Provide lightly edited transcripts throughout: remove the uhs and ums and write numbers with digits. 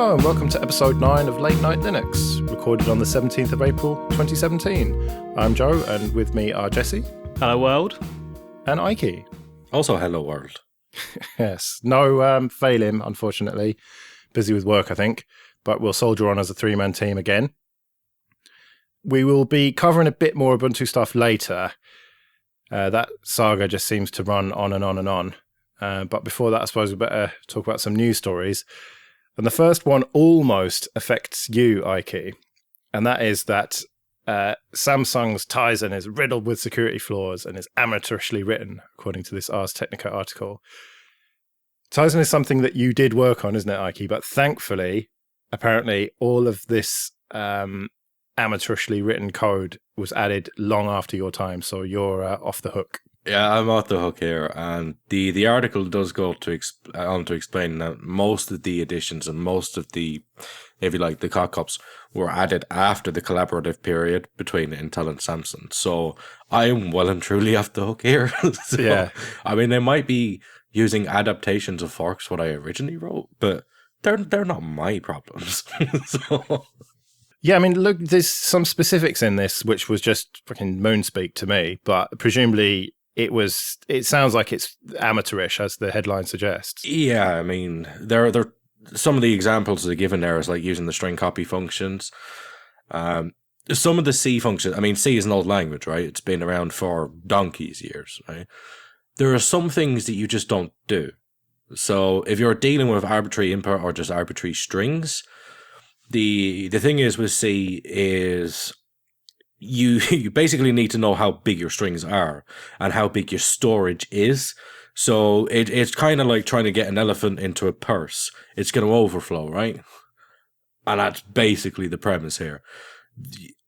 Hello and welcome to episode 9 of Late Night Linux, recorded on the 17th of April 2017. I'm Joe, and with me are Jesse. Hello world. And Ike. Also hello world. Yes, no Phelim, unfortunately. Busy with work, I think, but we'll soldier on as a three-man team again. We will be covering a bit more Ubuntu stuff later. That saga just seems to run on and on and on. But before that, I suppose we better talk about some news stories. And the first one almost affects you, Ike. And that is that Samsung's Tizen is riddled with security flaws and is amateurishly written, according to this Ars Technica article. Tizen is something that you did work on, isn't it, Ike? But thankfully, apparently, all of this amateurishly written code was added long after your time, so you're off the hook. Yeah, I'm off the hook here, and the article does go on to explain that most of the additions and most of the, if you like, the cock-ups were added after the collaborative period between Intel and Samsung. So I am well and truly off the hook here. So, yeah, I mean, they might be using adaptations of forks what I originally wrote, but they're not my problems. So. Yeah, I mean, look, there's some specifics in this which was just fucking moonspeak to me, but presumably it sounds like it's amateurish, as the headline suggests. Yeah, I mean, there some of the examples they're given there is like using the string copy functions. Some of the C functions, I mean, C is an old language, right? It's been around for donkey's years, right? There are some things that you just don't do. So if you're dealing with arbitrary input or just arbitrary strings, the thing is with C is you basically need to know how big your strings are and how big your storage is. So it's kind of like trying to get an elephant into a purse. It's going to overflow, right? And that's basically the premise here.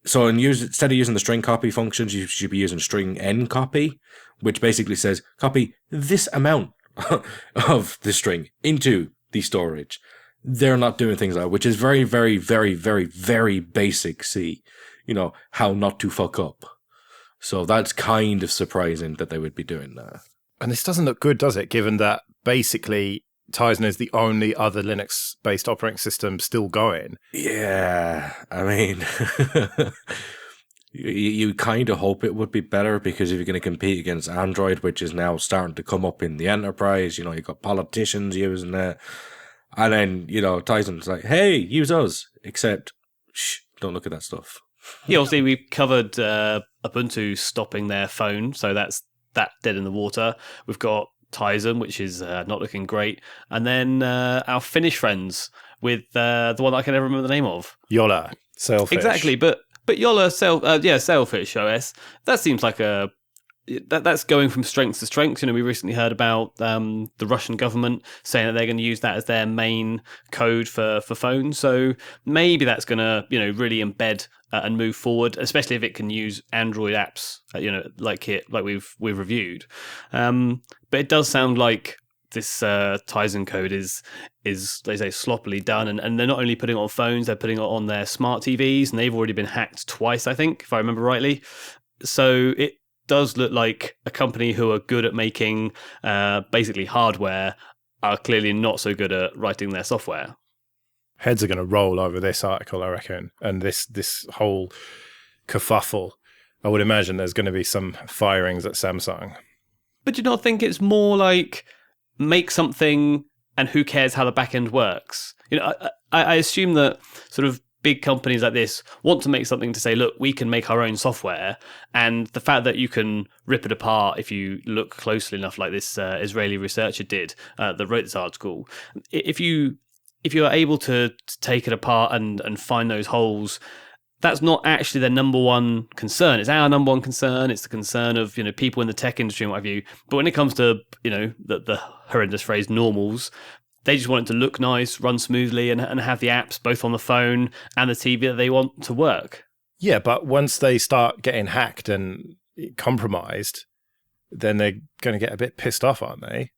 So instead of using the string copy functions, you should be using string n copy, which basically says copy this amount of the string into the storage. They're not doing things like that, which is very, very, very, very, very basic C. You know, how not to fuck up. So that's kind of surprising that they would be doing that. And this doesn't look good, does it? Given that basically Tizen is the only other Linux-based operating system still going. Yeah, I mean, you kind of hope it would be better, because if you're going to compete against Android, which is now starting to come up in the enterprise, you know, you've got politicians using that. And then, you know, Tizen's like, hey, use us. Except, shh, don't look at that stuff. Yeah, obviously we covered Ubuntu stopping their phone, so that's dead in the water. We've got Tizen, which is not looking great, and then our Finnish friends with the one I can never remember the name of. Yola, Sailfish. Exactly, but Yola, Sailfish OS. That seems like that's going from strength to strength. You know, we recently heard about the Russian government saying that they're going to use that as their main code for phones. So maybe that's going to, you know, really embed and move forward, especially if it can use Android apps, you know, like we've reviewed. But it does sound like this Tizen code is they say sloppily done, and they're not only putting it on phones, they're putting it on their smart TVs, and they've already been hacked twice, I think, if I remember rightly. So it does look like a company who are good at making basically hardware are clearly not so good at writing their software. Heads are going to roll over this article, I reckon, and this whole kerfuffle. I would imagine there's going to be some firings at Samsung. But do you not think it's more like make something and who cares how the back end works? You know, I assume that sort of big companies like this want to make something to say, look, we can make our own software. And the fact that you can rip it apart if you look closely enough, like this Israeli researcher did that wrote this article, if you are able to take it apart and find those holes, that's not actually their number one concern. It's our number one concern. It's the concern of, you know, people in the tech industry and what have you. But when it comes to, you know, the horrendous phrase normals, they just want it to look nice, run smoothly, and have the apps both on the phone and the TV that they want to work. Yeah, but once they start getting hacked and compromised, then they're going to get a bit pissed off, aren't they?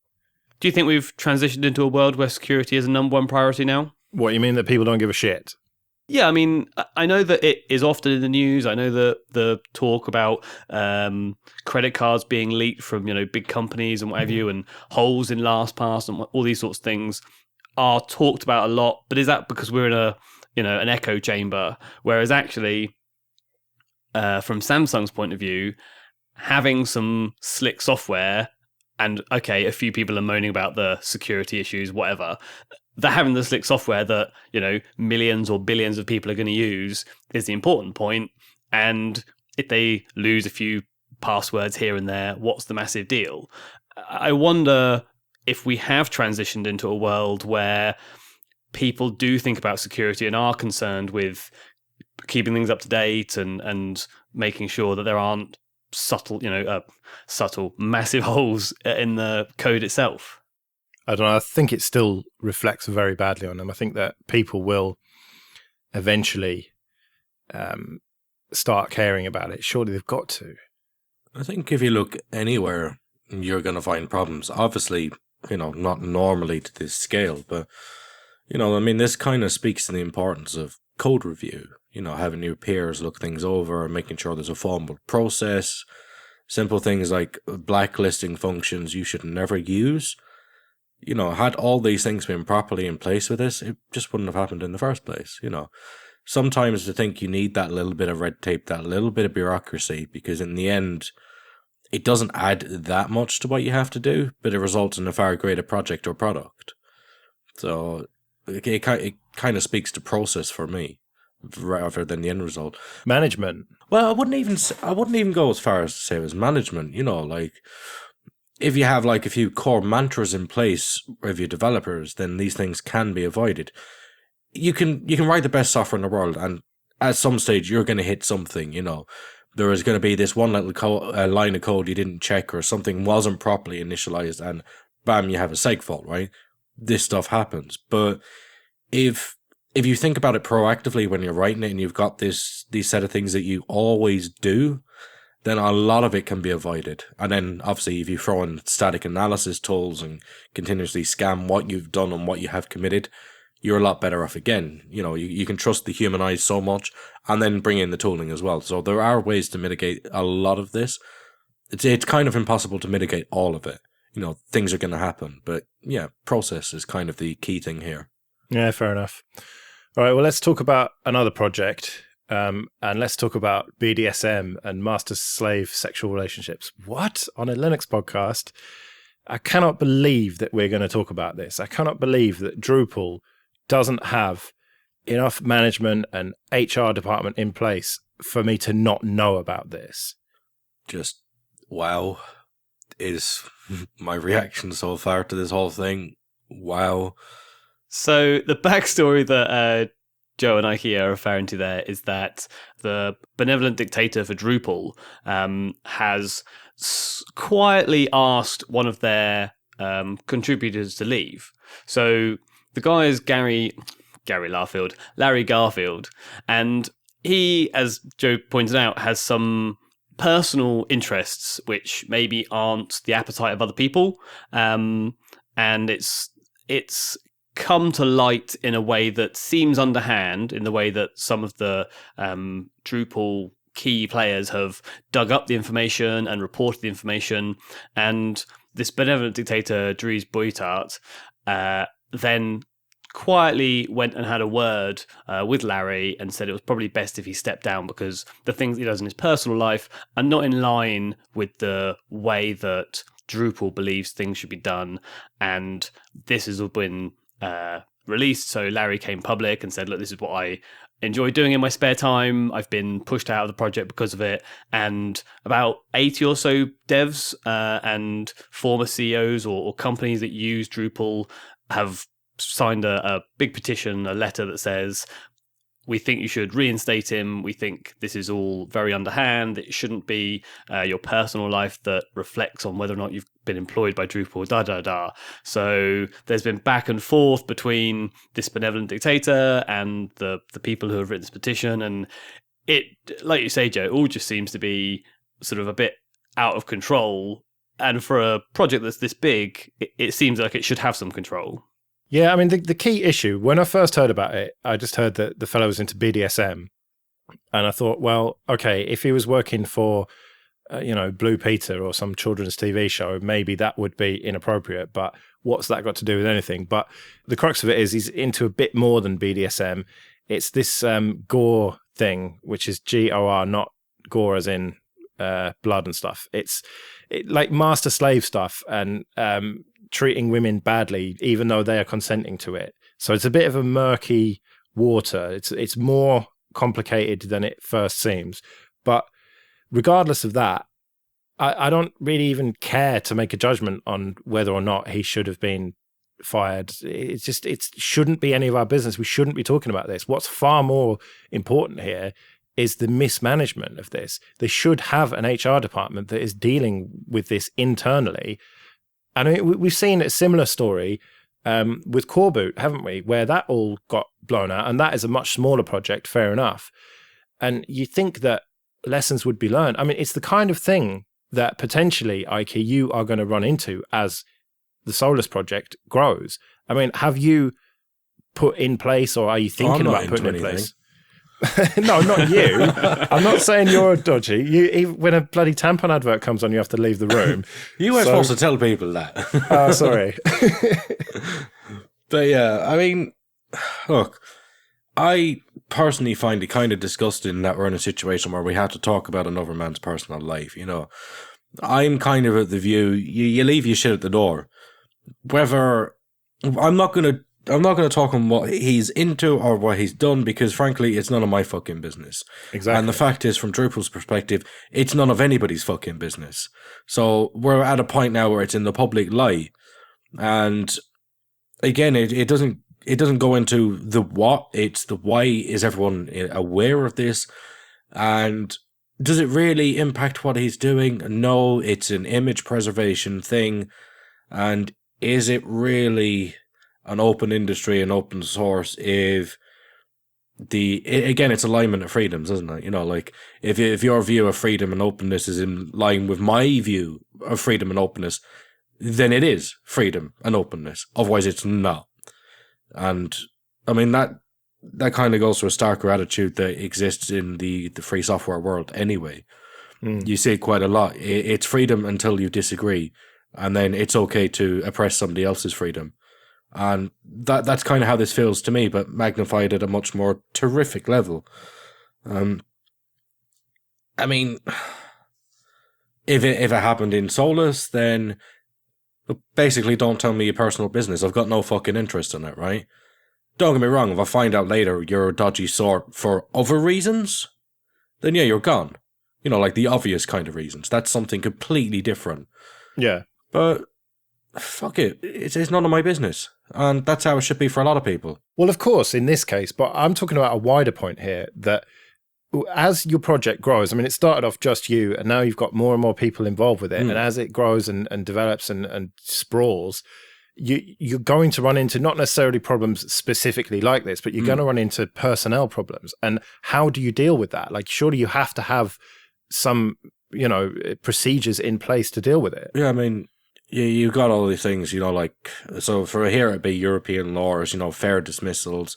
Do you think we've transitioned into a world where security is a number one priority now? What, you mean that people don't give a shit? Yeah, I mean, I know that it is often in the news. I know that the talk about credit cards being leaked from, you know, big companies and what have you, and holes in LastPass and all these sorts of things. are talked about a lot, but is that because we're in an echo chamber? Whereas actually, from Samsung's point of view, having some slick software, and okay, a few people are moaning about the security issues, whatever. That having the slick software that, millions or billions of people are going to use is the important point. And if they lose a few passwords here and there, what's the massive deal? I wonder if we have transitioned into a world where people do think about security and are concerned with keeping things up to date and making sure that there aren't subtle, massive holes in the code itself. I don't know. I think it still reflects very badly on them. I think that people will eventually start caring about it. Surely they've got to. I think if you look anywhere, you're going to find problems. Obviously, not normally to this scale, but, this kind of speaks to the importance of code review. Having your peers look things over, making sure there's a formal process, simple things like blacklisting functions you should never use. Had all these things been properly in place with this, it just wouldn't have happened in the first place. Sometimes I think you need that little bit of red tape, that little bit of bureaucracy, because in the end, it doesn't add that much to what you have to do, but it results in a far greater project or product. So it kind of speaks to process for me, rather than the end result. Management. Well, I wouldn't even go as far as to say it was management. If you have a few core mantras in place with your developers, then these things can be avoided. You can write the best software in the world, and at some stage you're going to hit something. There is going to be this one little line of code you didn't check, or something wasn't properly initialized, and bam, you have a seg fault, right? This stuff happens. But if you think about it proactively when you're writing it, and you've got these set of things that you always do, then a lot of it can be avoided. And then obviously if you throw in static analysis tools and continuously scan what you've done and what you have committed, you're a lot better off again. You can trust the human eye so much, and then bring in the tooling as well. So there are ways to mitigate a lot of this. It's kind of impossible to mitigate all of it. Things are going to happen. But yeah, process is kind of the key thing here. Yeah, fair enough. All right, well, let's talk about another project. And let's talk about BDSM and master-slave sexual relationships. What? On a Linux podcast? I cannot believe that we're going to talk about this. I cannot believe that Drupal doesn't have enough management and HR department in place for me to not know about this. Just, wow, is my reaction so far to this whole thing. Wow. So the backstory that Joe and Ike are referring to there is that the benevolent dictator for Drupal has quietly asked one of their contributors to leave. So the guy is Larry Garfield, and he, as Joe pointed out, has some personal interests which maybe aren't the appetite of other people, and it's come to light in a way that seems underhand, in the way that some of the Drupal key players have dug up the information and reported the information, and this benevolent dictator, Dries Buytaert, then quietly went and had a word with Larry and said it was probably best if he stepped down because the things he does in his personal life are not in line with the way that Drupal believes things should be done, and this has all been released. So Larry came public and said, look, this is what I enjoy doing in my spare time. I've been pushed out of the project because of it. And about 80 or so devs and former CEOs or companies that use Drupal have signed a big petition, a letter that says, we think you should reinstate him. We think this is all very underhand. It shouldn't be your personal life that reflects on whether or not you've been employed by Drupal, So there's been back and forth between this benevolent dictator and the people who have written this petition. And it, like you say, Joe, all just seems to be sort of a bit out of control. And for a project that's this big, it seems like it should have some control. Yeah, I mean, the key issue, when I first heard about it, I just heard that the fellow was into BDSM. And I thought, well, okay, if he was working for Blue Peter or some children's TV show, maybe that would be inappropriate. But what's that got to do with anything? But the crux of it is he's into a bit more than BDSM. It's this gore thing, which is GOR, not gore as in blood and stuff. It's like master slave stuff and treating women badly, even though they are consenting to it. So it's a bit of a murky water. It's more complicated than it first seems. But regardless of that, I don't really even care to make a judgment on whether or not he should have been fired. It shouldn't be any of our business. We shouldn't be talking about this. What's far more important here is the mismanagement of this. They should have an HR department that is dealing with this internally. And I mean, we've seen a similar story with Core Boot, haven't we? Where that all got blown out, and that is a much smaller project, fair enough. And you think that lessons would be learned. I mean, it's the kind of thing that potentially, Ike, you are going to run into as the Solus project grows. I mean, have you put in place, or are you thinking about putting in place? No, not you. I'm not saying you're dodgy. When a bloody tampon advert comes on, you have to leave the room. You were supposed to tell people that. Oh, sorry. But yeah, I mean, look, I personally find it kind of disgusting that we're in a situation where we have to talk about another man's personal life, I'm kind of at the view, you leave your shit at the door. Whether, I'm not going to talk on what he's into or what he's done, because frankly, it's none of my fucking business. Exactly. And the fact is, from Drupal's perspective, it's none of anybody's fucking business. So we're at a point now where it's in the public light. And again, it doesn't go into the what, it's the why. Is everyone aware of this? And does it really impact what he's doing? No, it's an image preservation thing. And is it really an open industry and open source if it's alignment of freedoms, isn't it? Like if your view of freedom and openness is in line with my view of freedom and openness, then it is freedom and openness. Otherwise it's not. And I mean, that kind of goes to a starker attitude that exists in the free software world anyway. You see it quite a lot. It's freedom until you disagree, and then it's okay to oppress somebody else's freedom. And that's kind of how this feels to me, but magnified at a much more terrific level. I mean, if it happened in Solus, then basically don't tell me your personal business. I've got no fucking interest in it, right? Don't get me wrong, if I find out later you're a dodgy sort for other reasons, then yeah, you're gone. Like the obvious kind of reasons. That's something completely different. Yeah. But fuck it. It's none of my business. And that's how it should be for a lot of people. Well, of course, in this case, but I'm talking about a wider point here, that as your project grows, I mean, it started off just you, and now you've got more and more people involved with it. And as it grows and develops and sprawls, you're going to run into not necessarily problems specifically like this, but you're going to run into personnel problems. And how do you deal with that? Like, surely you have to have some, procedures in place to deal with it. Yeah, I mean, you've got all these things, so for here it'd be European laws, fair dismissals,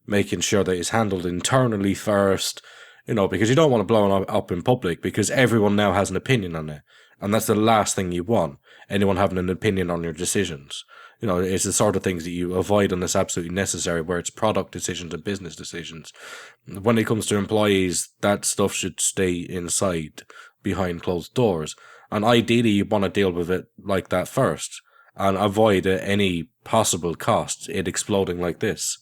making sure that it's handled internally first, because you don't want to blow it up in public, because everyone now has an opinion on it. And that's the last thing you want, anyone having an opinion on your decisions. It's the sort of things that you avoid unless absolutely necessary, where it's product decisions and business decisions. When it comes to employees, that stuff should stay inside, behind closed doors. And ideally, you want to deal with it like that first, and avoid at any possible cost it exploding like this.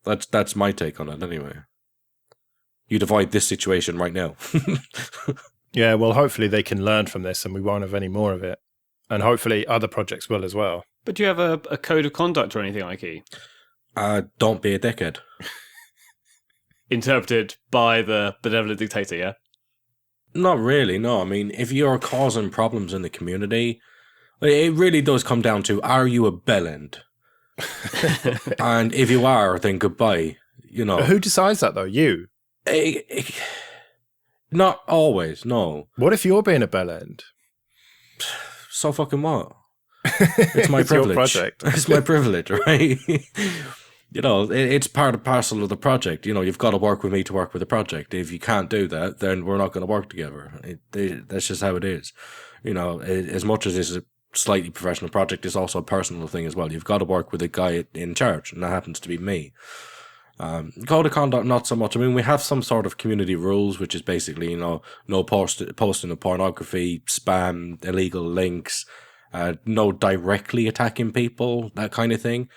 That's my take on it, anyway. You'd avoid this situation right now. Yeah, well, hopefully they can learn from this and we won't have any more of it. And hopefully other projects will as well. But do you have a code of conduct or anything, Ike? Don't be a dickhead. Interpreted by the benevolent dictator, yeah? Not really, no. I mean, if you're causing problems in the community, it really does come down to, are you a bellend? And if you are, then goodbye. Who decides that, though? You? Not always, no. What if you're being a bellend? So fucking what? It's my privilege. Your project. It's my privilege, right? it's part and parcel of the project. You've got to work with me to work with the project. If you can't do that, then we're not going to work together. That's just how it is. As much as it's a slightly professional project, it's also a personal thing as well. You've got to work with a guy in charge, and that happens to be me. Code of conduct, not so much. I mean, we have some sort of community rules, which is basically, no posting of pornography, spam, illegal links, no directly attacking people, that kind of thing.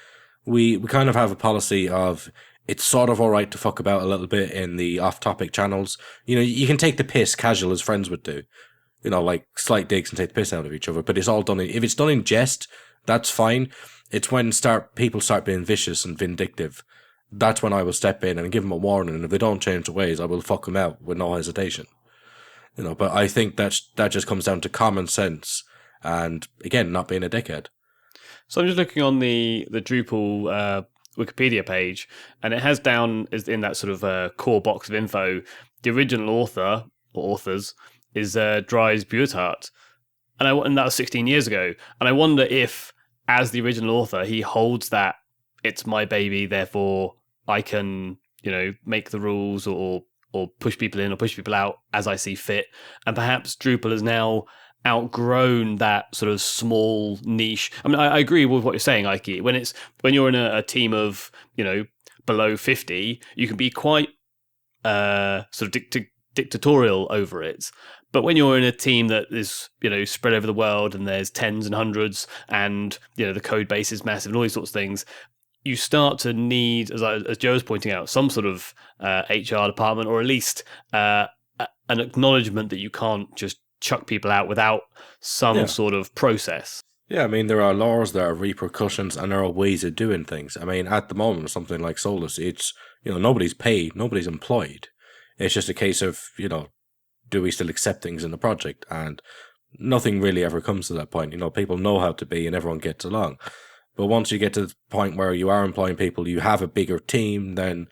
We kind of have a policy of it's sort of all right to fuck about a little bit in the off-topic channels. You can take the piss casual as friends would do. Like slight digs and take the piss out of each other. But it's all done if it's done in jest, that's fine. It's when people start being vicious and vindictive. That's when I will step in and give them a warning. And if they don't change their ways, I will fuck them out with no hesitation. But I think that just comes down to common sense and, again, not being a dickhead. So I'm just looking on the Drupal Wikipedia page, and it has down in that sort of core box of info, the original author or authors is Dries Buurthaert, and that was 16 years ago. And I wonder if, as the original author, he holds that it's my baby, therefore I can, make the rules or push people in or push people out as I see fit. And perhaps Drupal has now outgrown that sort of small niche. I mean, I agree with what you're saying, Ike. When you're in a team of, below 50, you can be quite sort of dictatorial over it. But when you're in a team that is, spread over the world and there's tens and hundreds and, the code base is massive and all these sorts of things, you start to need, as Joe was pointing out, some sort of HR department, or at least an acknowledgement that you can't just chuck people out without some sort of process. Yeah, I mean, there are laws, there are repercussions, and there are ways of doing things. I mean, at the moment, something like Solus, it's, nobody's paid, nobody's employed. It's just a case of, do we still accept things in the project? And nothing really ever comes to that point. People know how to be and everyone gets along. But once you get to the point where you are employing people, you have a bigger team, then,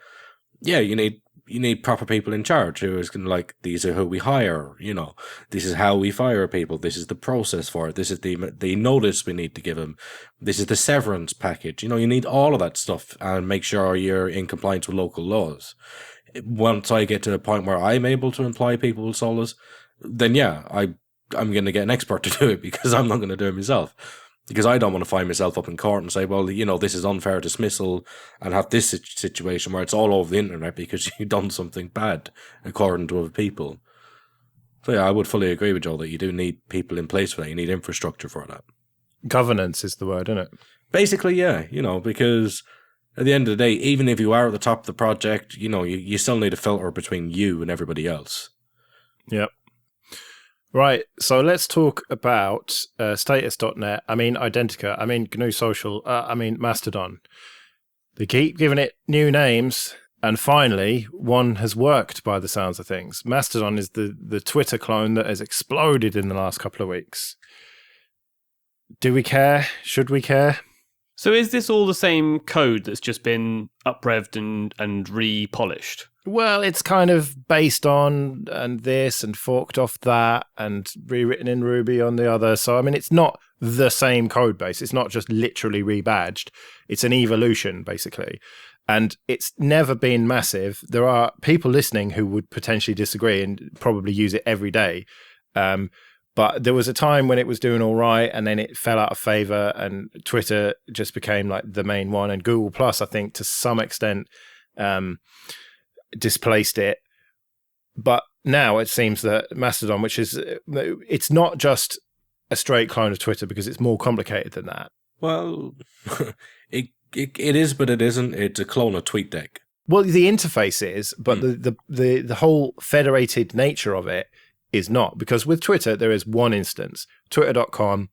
yeah, you need proper people in charge who is like, these are who we hire, this is how we fire people, this is the process for it, this is the notice we need to give them, this is the severance package. You need all of that stuff and make sure you're in compliance with local laws. Once I get to the point where I'm able to employ people with Solus, then yeah, I'm going to get an expert to do it, because I'm not going to do it myself. Because I don't want to find myself up in court and say, well, this is unfair dismissal, and have this situation where it's all over the internet because you've done something bad, according to other people. So yeah, I would fully agree with Joel that you do need people in place for that. You need infrastructure for that. Governance is the word, isn't it? Basically, yeah. Because at the end of the day, even if you are at the top of the project, you still need a filter between you and everybody else. Yep. Right, so let's talk about status.net, Identica, GNU Social, Mastodon. They keep giving it new names, and finally, one has worked by the sounds of things. Mastodon is the Twitter clone that has exploded in the last couple of weeks. Do we care? Should we care? So is this all the same code that's just been uprevved and re-polished? Well, it's kind of based on and this and forked off that and rewritten in Ruby on the other. So, it's not the same code base. It's not just literally rebadged. It's an evolution, basically. And it's never been massive. There are people listening who would potentially disagree and probably use it every day. But there was a time when it was doing all right, and then it fell out of favor, and Twitter just became like the main one. And Google Plus, I think, to some extent, displaced it. But now it seems that Mastodon, it's not just a straight clone of Twitter, because it's more complicated than that. Well, it is, but it isn't. It's a clone of TweetDeck. Well, the interface is, but the whole federated nature of it is not, because with Twitter there is one instance, twitter.com,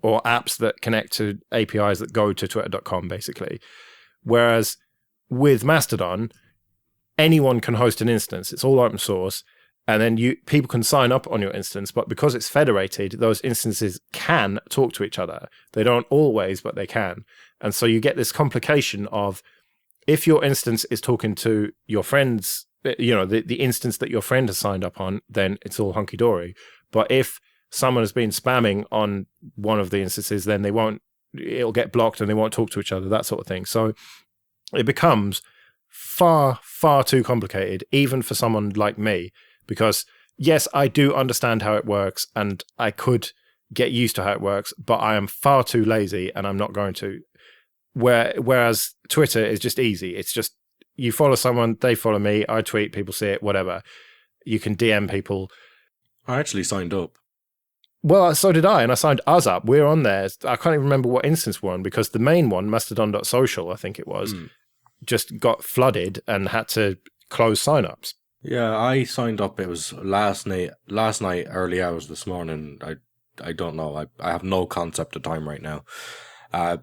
or apps that connect to APIs that go to twitter.com, basically. Whereas with Mastodon, anyone can host an instance. It's all open source, and then people can sign up on your instance, but because it's federated, those instances can talk to each other. They don't always, but they can. And so you get this complication of, if your instance is talking to your friends, the instance that your friend has signed up on, then it's all hunky-dory. But if someone has been spamming on one of the instances, then it'll get blocked and they won't talk to each other, that sort of thing. So it becomes far, far too complicated, even for someone like me, because yes, I do understand how it works and I could get used to how it works, but I am far too lazy and I'm not going to. Whereas Twitter is just easy. It's just you follow someone, they follow me, I tweet, people see it, whatever. You can DM people. I actually signed up. Well, so did I, and I signed us up. We're on there. I can't even remember what instance we're on because the main one, Mastodon.social, I think it was, just got flooded and had to close signups. Yeah, I signed up. It was last night, early hours this morning. I don't know. I have no concept of time right now.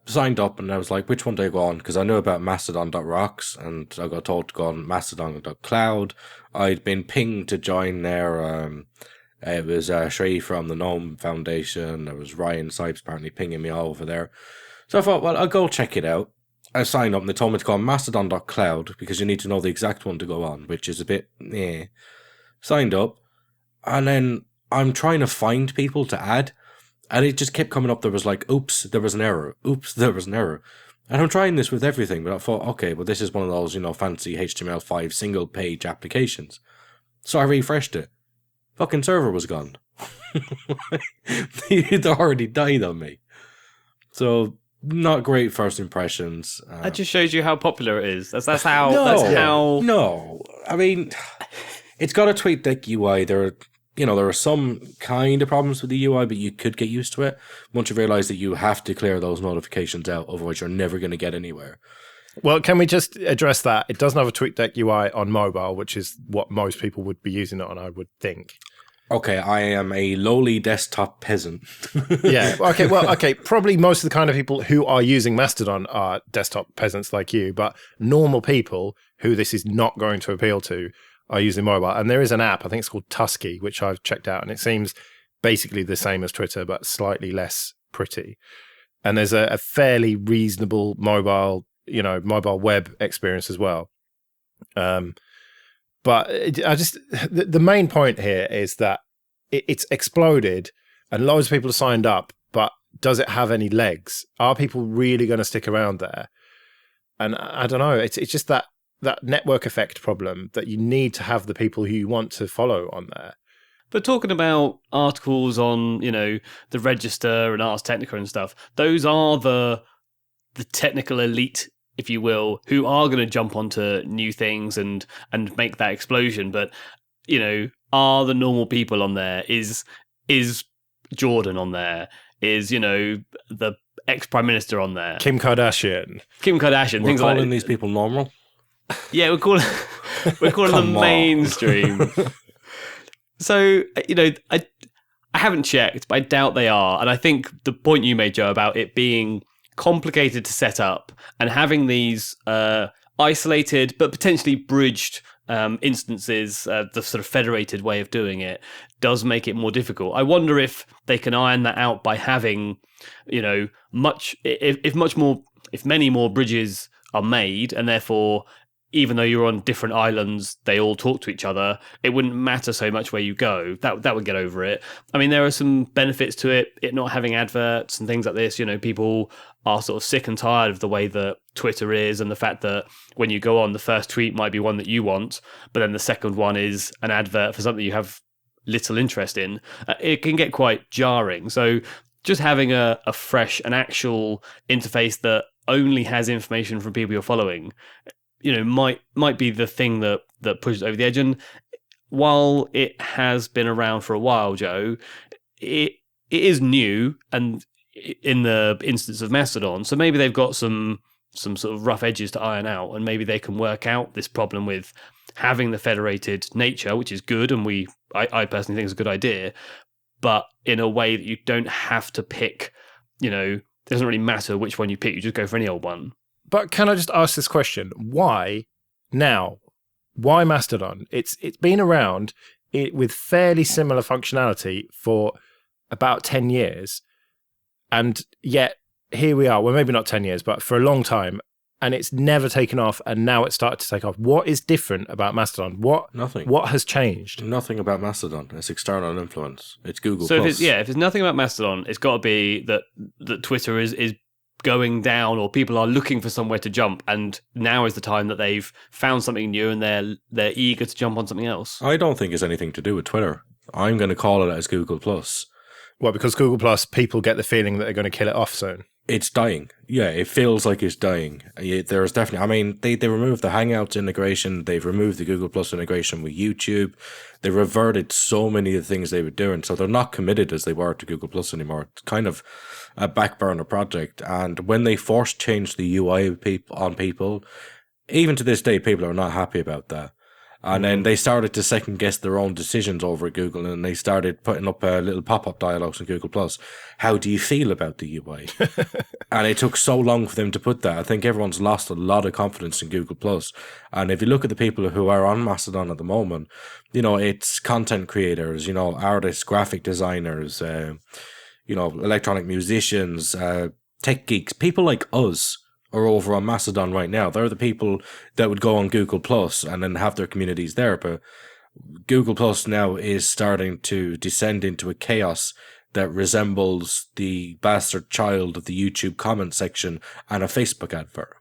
Signed up and I was like, which one do I go on? Because I knew about Mastodon.rocks and I got told to go on Mastodon.cloud. I'd been pinged to join there. It was Shrey from the GNOME Foundation. There was Ryan Sipes apparently pinging me all over there. So I thought, well, I'll go check it out. I signed up and they told me to go on Mastodon.cloud because you need to know the exact one to go on, which is a bit, Signed up. And then I'm trying to find people to add. And it just kept coming up. There was like, oops, there was an error. Oops, there was an error. And I'm trying this with everything, but I thought, okay, well, this is one of those, fancy HTML5 single page applications. So I refreshed it. Fucking server was gone. It already died on me. So not great first impressions. That just shows you how popular it is. That's how. No, I mean, it's got a TweetDeck UI. There are some kind of problems with the UI, but you could get used to it once you realize that you have to clear those notifications out, otherwise you're never going to get anywhere. Well, can we just address that? It doesn't have a TweetDeck UI on mobile, which is what most people would be using it on, I would think. Okay, I am a lowly desktop peasant. Yeah, okay. Probably most of the kind of people who are using Mastodon are desktop peasants like you, but normal people who this is not going to appeal to are using mobile. And there is an app, I think it's called Tusky, which I've checked out, and it seems basically the same as Twitter, but slightly less pretty. And there's a fairly reasonable mobile web experience as well. But the main point here is that it's exploded and loads of people have signed up, but does it have any legs? Are people really going to stick around there? And I don't know. It's just that network effect problem that you need to have the people who you want to follow on there. But talking about articles on, the Register and Ars Technica and stuff, those are the technical elite, if you will, who are going to jump onto new things and make that explosion. But, are the normal people on there? Is Jordan on there? Is, the ex-prime minister on there? Kim Kardashian. We're things calling these people normal? Yeah, we're calling them mainstream. So, I haven't checked, but I doubt they are. And I think the point you made, Joe, about it being complicated to set up and having these isolated but potentially bridged instances, the sort of federated way of doing it, does make it more difficult. I wonder if they can iron that out by having, if many more bridges are made, and therefore, even though you're on different islands, they all talk to each other, it wouldn't matter so much where you go. That would get over it. I mean, there are some benefits to it not having adverts and things like this. People are sort of sick and tired of the way that Twitter is, and the fact that when you go on, the first tweet might be one that you want, but then the second one is an advert for something you have little interest in. It can get quite jarring. So just having a fresh, an actual interface that only has information from people you're following, might be the thing that pushes over the edge. And while it has been around for a while, Joe, it is new, and in the instance of Mastodon, so maybe they've got some sort of rough edges to iron out, and maybe they can work out this problem with having the federated nature, which is good, and I personally think it's a good idea, but in a way that you don't have to pick, it doesn't really matter which one you pick, you just go for any old one. But can I just ask this question? Why now? Why Mastodon? It's been around with fairly similar functionality for about 10 years. And yet here we are. Well, maybe not 10 years, but for a long time. And it's never taken off. And now it's started to take off. What is different about Mastodon? Nothing. What has changed? Nothing about Mastodon. It's external influence. It's Google+. So if it's nothing about Mastodon, it's got to be that Twitter is going down, or people are looking for somewhere to jump, and now is the time that they've found something new and they're eager to jump on something else. I don't think it's anything to do with Twitter. I'm going to call it as Google Plus. Well, because Google Plus, people get the feeling that they're going to kill it off soon. It's dying. Yeah, it feels like it's dying. There's definitely, I mean, they removed the Hangouts integration. They've removed the Google Plus integration with YouTube. They reverted so many of the things they were doing. So they're not committed as they were to Google Plus anymore. It's kind of a back burner project. And when they forced change the UI on people, even to this day, people are not happy about that. And then they started to second guess their own decisions over at Google, and they started putting up little pop-up dialogues on Google Plus. How do you feel about the UI? And it took so long for them to put that. I think everyone's lost a lot of confidence in Google Plus. And if you look at the people who are on Mastodon at the moment, you know, it's content creators, you know, artists, graphic designers, you know, electronic musicians, tech geeks, people like us are over on Mastodon right now. They're the people that would go on Google Plus and then have their communities there. But Google Plus now is starting to descend into a chaos that resembles the bastard child of the YouTube comment section and a Facebook advert.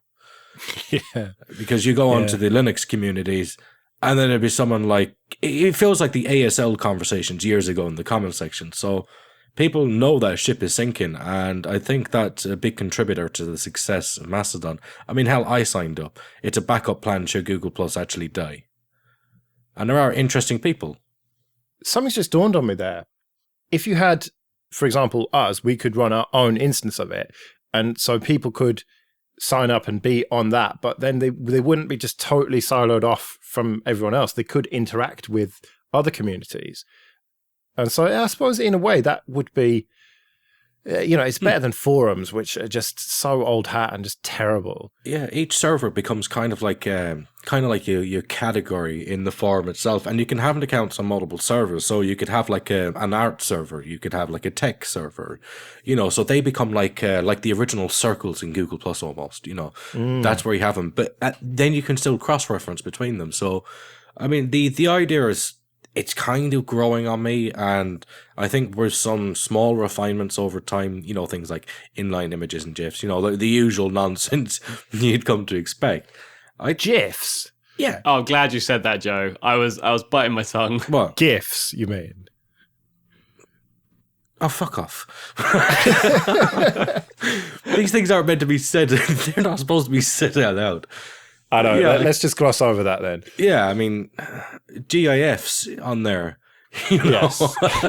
Yeah. Because you go onto the Linux communities, and then there'd be someone like, it feels like the ASL conversations years ago in the comment section. So people know that ship is sinking, and I think that's a big contributor to the success of Mastodon. I mean, hell, I signed up. It's a backup plan should Google Plus actually die. And there are interesting people. Something's just dawned on me there. If you had, for example, us, we could run our own instance of it, and so people could sign up and be on that, but then they wouldn't be just totally siloed off from everyone else. They could interact with other communities. And so I suppose in a way that would be, you know, it's better than forums, which are just so old hat and just terrible. Yeah, each server becomes kind of like your category in the forum itself, and you can have accounts on multiple servers. So you could have like an art server, you could have like a tech server, you know. So they become like the original circles in Google Plus almost. You know, that's where you have them, but then you can still cross reference between them. So, I mean, the idea is, it's kind of growing on me, and I think with some small refinements over time, you know, things like inline images and GIFs, you know, the usual nonsense you'd come to expect. GIFs? Yeah. Oh, glad you said that, Joe. I was biting my tongue. What? GIFs, you mean? Oh, fuck off. These things aren't meant to be said. They're not supposed to be said out loud. I know. Yeah, Let's just gloss over that then. Yeah, I mean, GIFs on there. You know? Yes.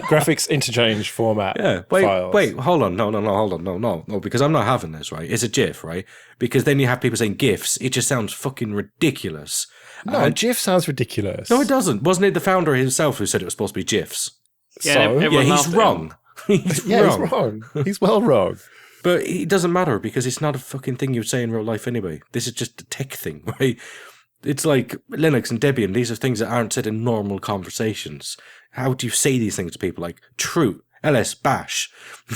Graphics interchange format files. Wait, hold on. No, because I'm not having this, right? It's a GIF, right? Because then you have people saying GIFs. It just sounds fucking ridiculous. No, GIF sounds ridiculous. No, it doesn't. Wasn't it the founder himself who said it was supposed to be GIFs? Yeah, So? everyone Yeah, he's laughed at him. wrong. He's wrong. He's well wrong. But it doesn't matter because it's not a fucking thing you'd say in real life anyway. This is just a tech thing, right? It's like Linux and Debian. These are things that aren't said in normal conversations. How do you say these things to people like true, ls, bash?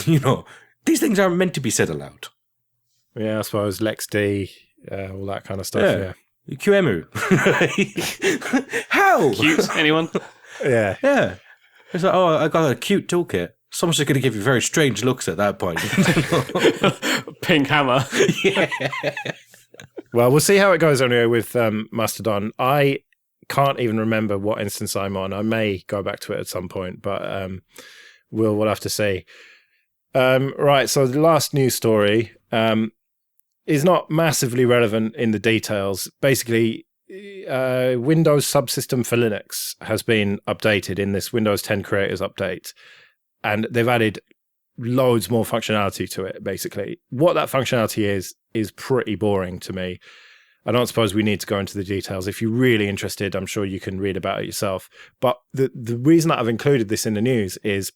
You know, these things aren't meant to be said aloud. Yeah, I suppose LexD, all that kind of stuff. Yeah. QEMU. How? Cute, anyone? Yeah. Yeah. It's like, oh, I got a cute toolkit. Someone's just going to give you very strange looks at that point. Pink hammer. Yeah. Well, we'll see how it goes anyway with Mastodon. I can't even remember what instance I'm on. I may go back to it at some point, but we'll have to see. Right, so the last news story is not massively relevant in the details. Basically, Windows Subsystem for Linux has been updated in this Windows 10 Creators Update. And they've added loads more functionality to it, basically. What that functionality is pretty boring to me. I don't suppose we need to go into the details. If you're really interested, I'm sure you can read about it yourself. But the reason that I've included this in the news is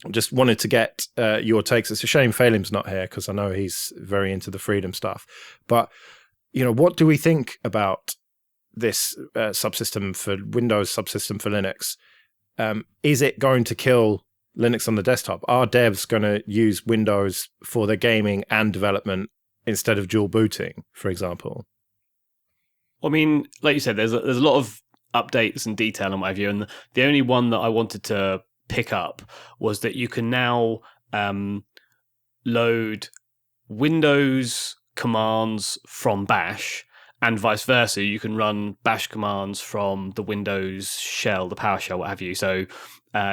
I just wanted to get your takes. It's a shame Phelim's not here because I know he's very into the freedom stuff. But, you know, what do we think about this subsystem for Windows subsystem for Linux? Is it going to kill Linux on the desktop? Are devs going to use Windows for their gaming and development instead of dual booting, for example? I mean, like you said, there's a lot of updates and detail on my view, and the only one that I wanted to pick up was that you can now load Windows commands from Bash, and vice versa. You can run Bash commands from the Windows shell, the PowerShell, what have you. So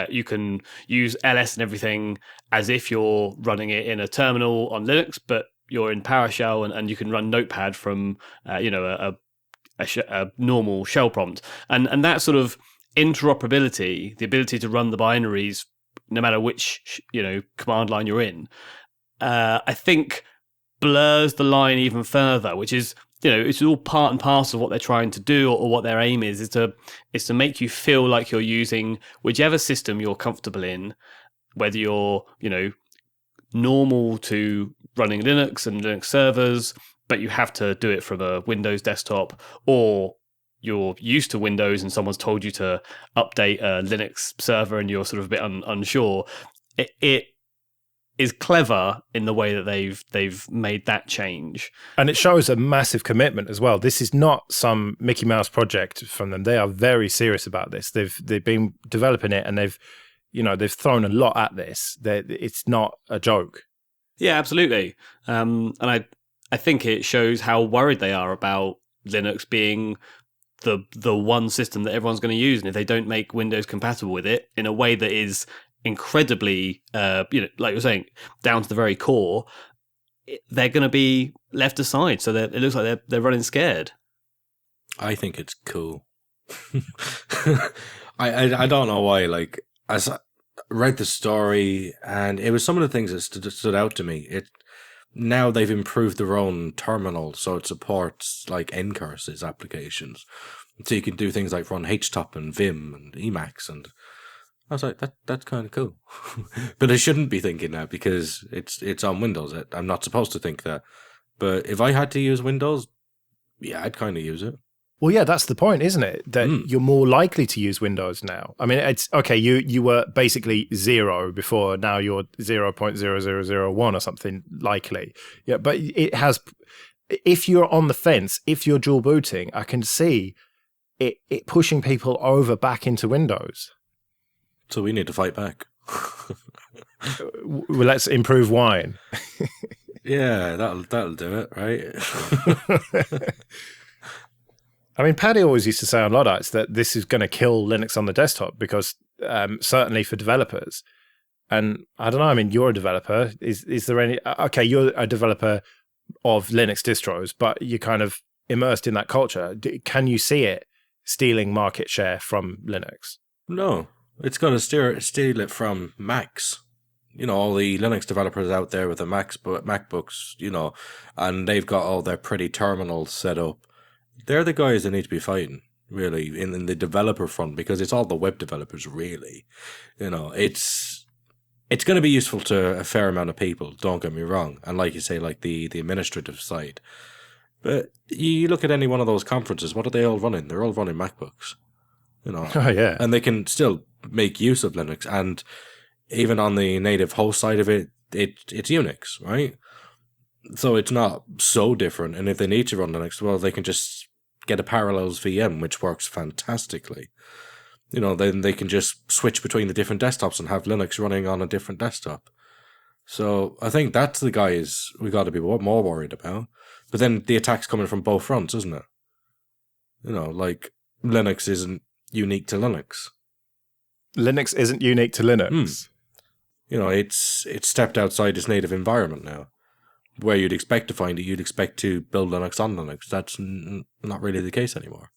you can use ls and everything as if you're running it in a terminal on Linux, but you're in PowerShell, and you can run Notepad from a normal shell prompt. And that sort of interoperability, the ability to run the binaries no matter which command line you're in, I think blurs the line even further, which is, it's all part and parcel of what they're trying to do, or what their aim is to make you feel like you're using whichever system you're comfortable in, whether you're, normal to running Linux and Linux servers, but you have to do it from a Windows desktop, or you're used to Windows and someone's told you to update a Linux server and you're sort of a bit unsure. It is clever in the way that they've made that change, and it shows a massive commitment as well. This is not some Mickey Mouse project from them. They are very serious about this. They've been developing it, and they've thrown a lot at this. It's not a joke. Yeah, absolutely. And I think it shows how worried they are about Linux being the one system that everyone's going to use, and if they don't make Windows compatible with it in a way that is incredibly, like you're saying, down to the very core, they're going to be left aside. So it looks like they're running scared. I think it's cool. I don't know why. Like, as I read the story, and it was some of the things that stood out to me. Now they've improved their own terminal, so it supports like Ncurse's applications. So you can do things like run HTOP and Vim and Emacs, and I was like, that's kind of cool. But I shouldn't be thinking that because it's on Windows. I'm not supposed to think that. But if I had to use Windows, yeah, I'd kind of use it. Well, yeah, that's the point, isn't it? That you're more likely to use Windows now. I mean, it's okay. You were basically 0 before. Now you're 0.0001 or something likely. Yeah, but it has. If you're on the fence, if you're dual booting, I can see it pushing people over back into Windows. So we need to fight back. Well, let's improve wine. Yeah, that'll do it, right? I mean, Paddy always used to say on Luddites that this is going to kill Linux on the desktop because certainly for developers. And I don't know, I mean, you're a developer. Is there any... Okay, you're a developer of Linux distros, but you're kind of immersed in that culture. Can you see it stealing market share from Linux? No, it's going to steal it from Macs. All the Linux developers out there with the MacBooks, and they've got all their pretty terminals set up. They're the guys that need to be fighting, really, in the developer front, because it's all the web developers, really. It's going to be useful to a fair amount of people, don't get me wrong. And like you say, like the administrative side. But you look at any one of those conferences, what are they all running? They're all running MacBooks. Oh, yeah. And they can still make use of Linux. And even on the native host side of it, it's Unix, right? So it's not so different. And if they need to run Linux, well, they can just get a Parallels VM, which works fantastically. Then they can just switch between the different desktops and have Linux running on a different desktop. So I think that's the guys we got to be more worried about. But then the attack's coming from both fronts, isn't it? Like Linux isn't unique to Linux. Linux isn't unique to Linux. It's stepped outside its native environment now. Where you'd expect to find it, you'd expect to build Linux on Linux. That's not really the case anymore.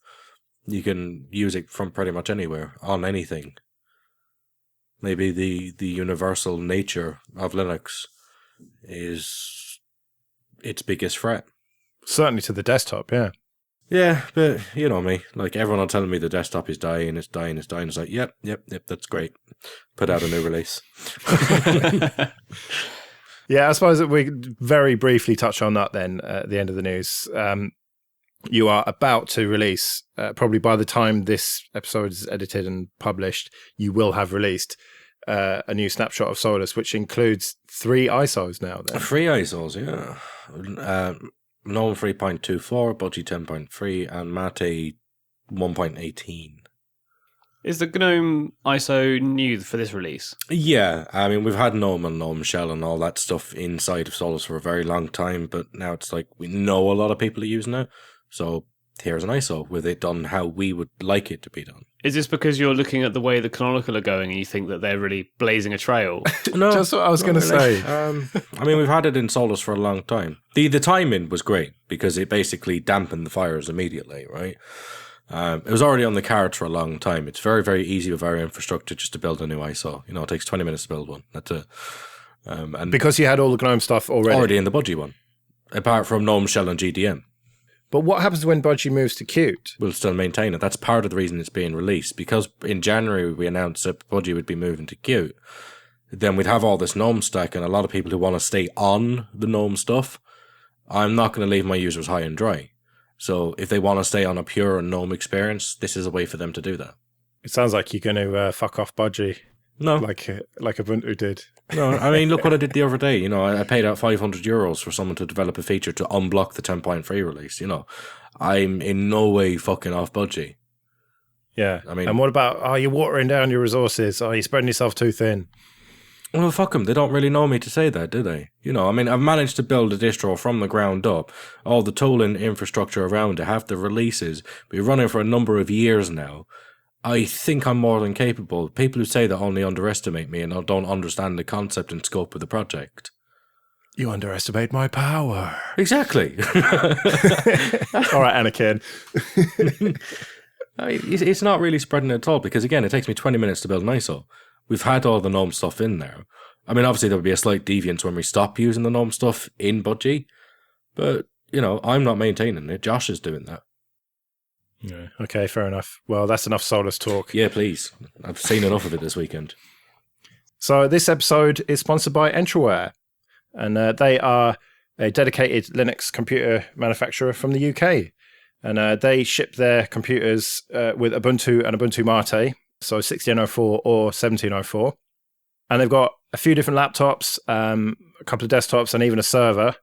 You can use it from pretty much anywhere, on anything. Maybe the universal nature of Linux is its biggest threat. Certainly to the desktop, yeah. Yeah, but you know me. Like, everyone are telling me the desktop is dying, it's dying, it's dying. It's like, yep, that's great. Put out a new release. Yeah, I suppose that we very briefly touch on that then at the end of the news. You are about to release, probably by the time this episode is edited and published, you will have released a new snapshot of Solus, which includes 3 ISOs now. Then. 3 ISOs, yeah. GNOME 3.24, Budgie 10.3, and Mate 1.18. Is the GNOME ISO new for this release? Yeah, I mean, we've had GNOME and GNOME Shell and all that stuff inside of Solus for a very long time, but now it's like we know a lot of people are using it, so here's an ISO with it done how we would like it to be done. Is this because you're looking at the way the Canonical are going and you think that they're really blazing a trail? No, Just what I was going to say. I mean, we've had it in Solus for a long time. The timing was great because it basically dampened the fires immediately, right? It was already on the cards for a long time. It's very, very easy with our infrastructure just to build a new ISO. You know, it takes 20 minutes to build one. That's it. And Because you had all the GNOME stuff already. in the Budgie one, apart from GNOME Shell and GDM. But what happens when Budgie moves to Qt? We'll still maintain it. That's part of the reason it's being released. Because in January we announced that Budgie would be moving to Qt. Then we'd have all this GNOME stack and a lot of people who want to stay on the GNOME stuff. I'm not going to leave my users high and dry. So if they want to stay on a pure GNOME experience, this is a way for them to do that. It sounds like you're going to fuck off Budgie No, like Ubuntu did. no. I mean, look what I did the other day. You know, I paid out €500 for someone to develop a feature to unblock the 10.3 release. You know, I'm in no way fucking off Budgie. Yeah. I mean- and what about, you're watering down your resources? You're spreading yourself too thin? Well, fuck them. They don't really know me to say that, do they? You know, I mean, I've managed to build a distro from the ground up. All the tooling infrastructure around it, have the releases. Been running for a number of years now. I think I'm more than capable. People who say that only underestimate me and don't understand the concept and scope of the project. You underestimate my power. Exactly. All right, Anakin. I mean, it's not really spreading at all because, again, it takes me 20 minutes to build an ISO. We've had all the GNOME stuff in there. I mean, obviously, there would be a slight deviance when we stop using the GNOME stuff in Budgie. But, you know, I'm not maintaining it. Josh is doing that. Yeah, okay, fair enough. Well, that's enough Solus talk. Yeah, please. I've seen enough of it this weekend. So this episode is sponsored by Entroware. And they are a dedicated Linux computer manufacturer from the UK. And they ship their computers with Ubuntu and Ubuntu Mate, so 1604 or 1704. And they've got a few different laptops, a couple of desktops, and even a server.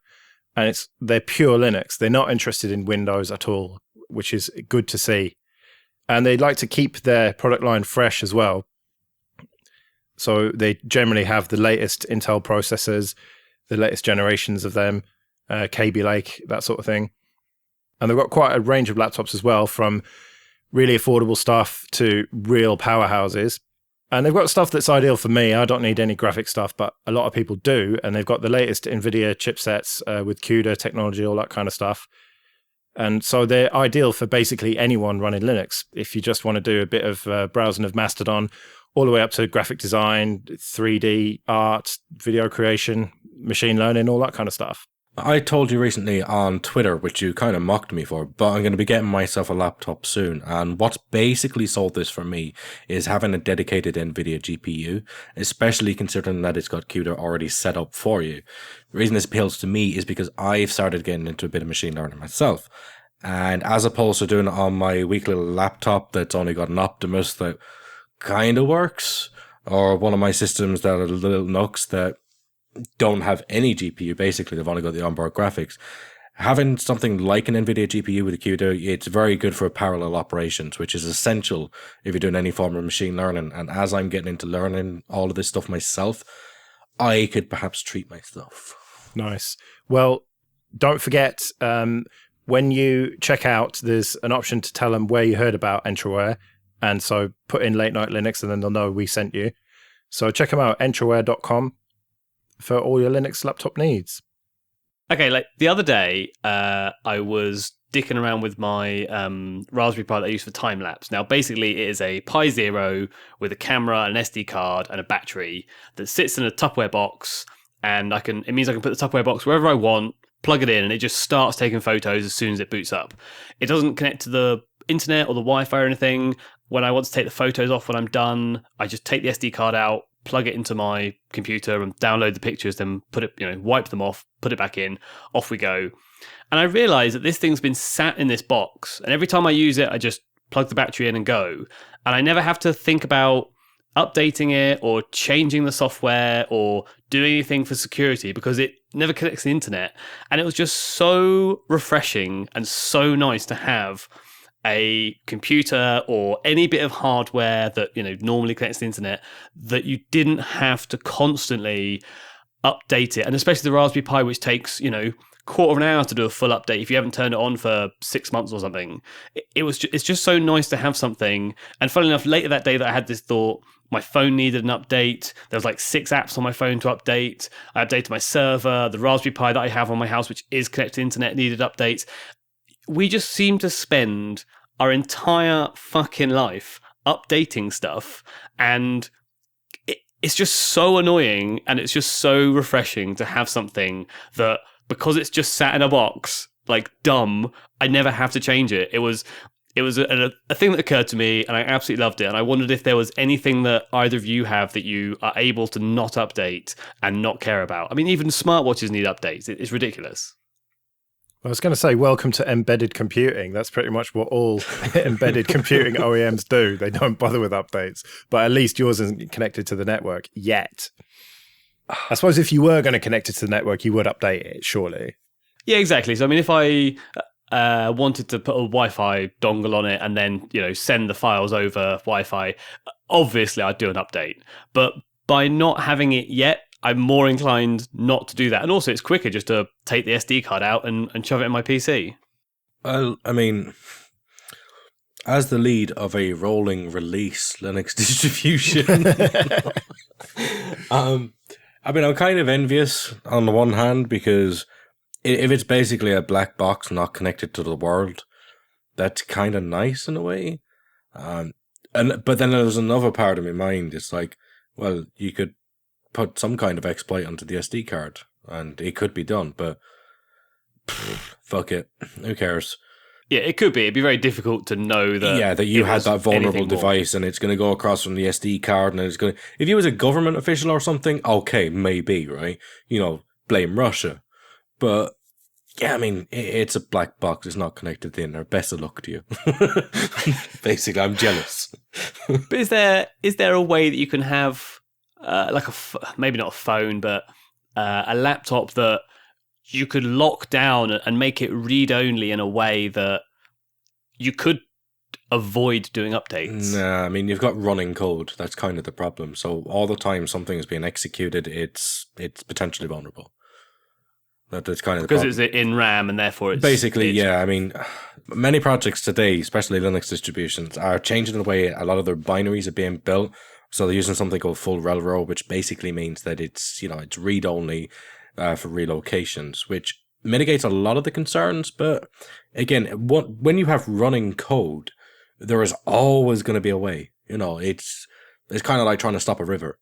And they're pure Linux. They're not interested in Windows at all, which is good to see. And they like to keep their product line fresh as well. So they generally have the latest Intel processors, the latest generations of them, Kaby Lake, that sort of thing. And they've got quite a range of laptops as well, from really affordable stuff to real powerhouses. And they've got stuff that's ideal for me. I don't need any graphic stuff, but a lot of people do. And they've got the latest NVIDIA chipsets with CUDA technology, all that kind of stuff. And so they're ideal for basically anyone running Linux. If you just want to do a bit of browsing of Mastodon, all the way up to graphic design, 3D art, video creation, machine learning, all that kind of stuff. I told you recently on Twitter, which you kind of mocked me for, but I'm going to be getting myself a laptop soon. And what's basically sold this for me is having a dedicated NVIDIA GPU, especially considering that it's got CUDA already set up for you. The reason this appeals to me is because I've started getting into a bit of machine learning myself. And as opposed to doing it on my weak little laptop that's only got an Optimus that kind of works, or one of my systems that are little nooks that don't have any GPU, basically they've only got the onboard graphics. Having something like an NVIDIA GPU with a CUDA, it's very good for parallel operations, which is essential if you're doing any form of machine learning. And as I'm getting into learning all of this stuff myself, I could perhaps treat myself. Nice. Well, don't forget, when you check out, there's an option to tell them where you heard about Entroware. And so put in Late Night Linux and then they'll know we sent you. So check them out, entroware.com, for all your Linux laptop needs. Okay, like the other day, I was dicking around with my Raspberry Pi that I use for time lapse. Now, basically, it is a Pi Zero with a camera, an SD card, and a battery that sits in a Tupperware box, and it means I can put the Tupperware box wherever I want, plug it in, and it just starts taking photos as soon as it boots up. It doesn't connect to the internet or the Wi-Fi or anything. When I want to take the photos off when I'm done, I just take the SD card out, plug it into my computer and download the pictures, then put it, wipe them off, put it back in, off we go. And I realized that this thing's been sat in this box, and every time I use it, I just plug the battery in and go. And I never have to think about updating it or changing the software or doing anything for security because it never connects to the internet. And it was just so refreshing and so nice to have a computer or any bit of hardware that, you know, normally connects to the internet, that you didn't have to constantly update it. And especially the Raspberry Pi, which takes, you know, quarter of an hour to do a full update if you haven't turned it on for 6 months or something. It's just so nice to have something. And funnily enough, later that day that I had this thought, my phone needed an update. There was like 6 apps on my phone to update. I updated my server. The Raspberry Pi that I have on my house, which is connected to the internet, needed updates. We just seem to spend our entire fucking life updating stuff, and it's just so annoying, and it's just so refreshing to have something that, because it's just sat in a box, like dumb, I never have to change it. It was a thing that occurred to me, and I absolutely loved it. And I wondered if there was anything that either of you have that you are able to not update and not care about. I mean, even smartwatches need updates. It's ridiculous. I was going to say, welcome to embedded computing. That's pretty much what all embedded computing OEMs do. They don't bother with updates, but at least yours isn't connected to the network yet. I suppose if you were going to connect it to the network, you would update it, surely. Yeah, exactly. So, I mean, if I wanted to put a Wi-Fi dongle on it and then, you know, send the files over Wi-Fi, obviously I'd do an update. But by not having it yet, I'm more inclined not to do that. And also, it's quicker just to take the SD card out and shove it in my PC. Well, I mean, as the lead of a rolling release Linux distribution, I mean, I'm kind of envious on the one hand, because if it's basically a black box not connected to the world, that's kind of nice in a way. But then there's another part of my mind. It's like, well, you could put some kind of exploit onto the SD card, and it could be done, but fuck it. Who cares? Yeah, it could be. It'd be very difficult to know that. Yeah, that you had that vulnerable device and it's going to go across from the SD card, and it's going to. If you was a government official or something, okay, maybe, right? You know, blame Russia. But yeah, I mean, it's a black box. It's not connected to the internet. Best of luck to you. Basically, I'm jealous. But is there a way that you can have like maybe not a phone, but a laptop that you could lock down and make it read-only in a way that you could avoid doing updates? Nah, I mean, you've got running code. That's kind of the problem. So all the time something is being executed, it's potentially vulnerable. That's kind of the problem. Because it's in RAM and therefore it's... Basically, yeah. I mean, many projects today, especially Linux distributions, are changing the way a lot of their binaries are being built. So they're using something called full railroad, which basically means that it's, you know, it's read-only for relocations, which mitigates a lot of the concerns. But again, when you have running code, there is always going to be a way. You know, it's kind of like trying to stop a river.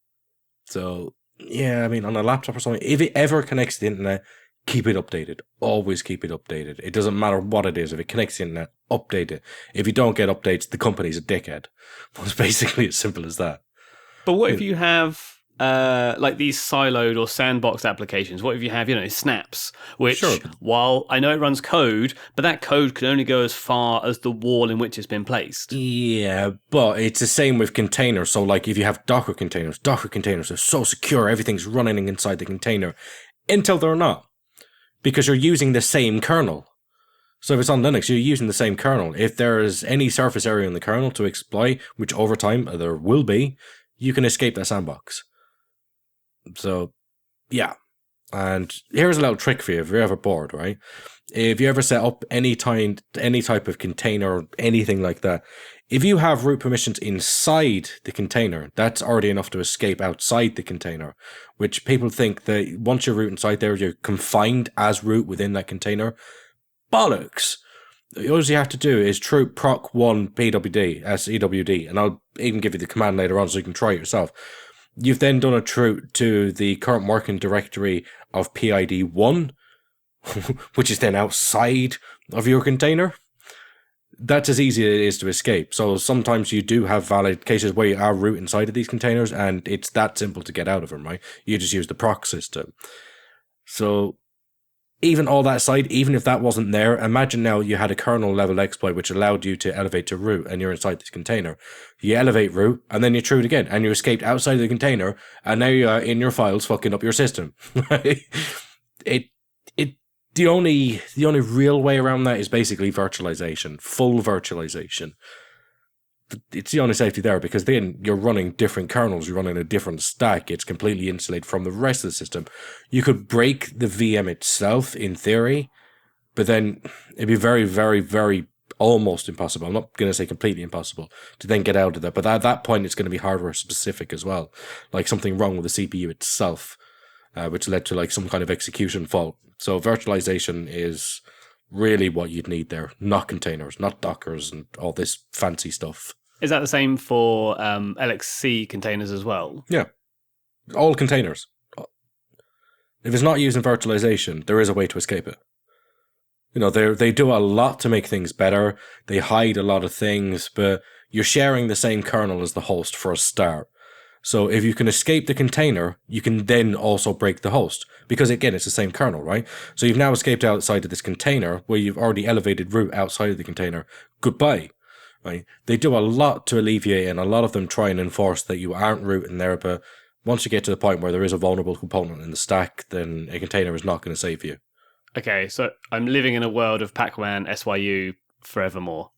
So yeah, I mean, on a laptop or something, if it ever connects to the internet, keep it updated. Always keep it updated. It doesn't matter what it is. If it connects to the internet, update it. If you don't get updates, the company's a dickhead. It's basically as simple as that. But what if you have like these siloed or sandboxed applications? What if you have, you know, snaps, which while I know it runs code, but that code can only go as far as the wall in which it's been placed. Yeah, but it's the same with containers. So like if you have Docker containers are so secure, everything's running inside the container until they're not, because you're using the same kernel. So if it's on Linux, you're using the same kernel. If there is any surface area in the kernel to exploit, which over time there will be, you can escape that sandbox. So, yeah. And here's a little trick for you if you're ever bored, right? If you ever set up any type of container or anything like that, if you have root permissions inside the container, that's already enough to escape outside the container, which people think that once you're root inside there, you're confined as root within that container. Bollocks! All you have to do is troop proc1 pwd as ewd, and I'll even give you the command later on so you can try it yourself. You've then done a troop to the current working directory of PID1, which is then outside of your container. That's as easy as it is to escape. So sometimes you do have valid cases where you are root inside of these containers, and it's that simple to get out of them, right? You just use the proc system. So even all that side, even if that wasn't there, imagine now you had a kernel level exploit which allowed you to elevate to root, and you're inside this container. You elevate root, and then you root again, and you escaped outside the container, and now you are in your files fucking up your system. the only real way around that is basically virtualization, full virtualization. It's the only safety there, because then you're running different kernels, you're running a different stack. It's completely insulated from the rest of the system. You could break the VM itself in theory, but then it'd be very, very, very almost impossible. I'm not going to say completely impossible to then get out of that, but at that point it's going to be hardware specific as well, like something wrong with the CPU itself, which led to like some kind of execution fault. So virtualization is really what you'd need there, not containers, not Dockers and all this fancy stuff. Is that the same for LXC containers as well? Yeah, all containers. If it's not using virtualization, there is a way to escape it. You know, they do a lot to make things better. They hide a lot of things, but you're sharing the same kernel as the host for a start. So if you can escape the container, you can then also break the host, because again, it's the same kernel, right? So you've now escaped outside of this container where you've already elevated root outside of the container. Goodbye. Right? They do a lot to alleviate, and a lot of them try and enforce that you aren't rooting there, but once you get to the point where there is a vulnerable component in the stack, then a container is not going to save you. Okay, so I'm living in a world of Pac-Man SYU forevermore.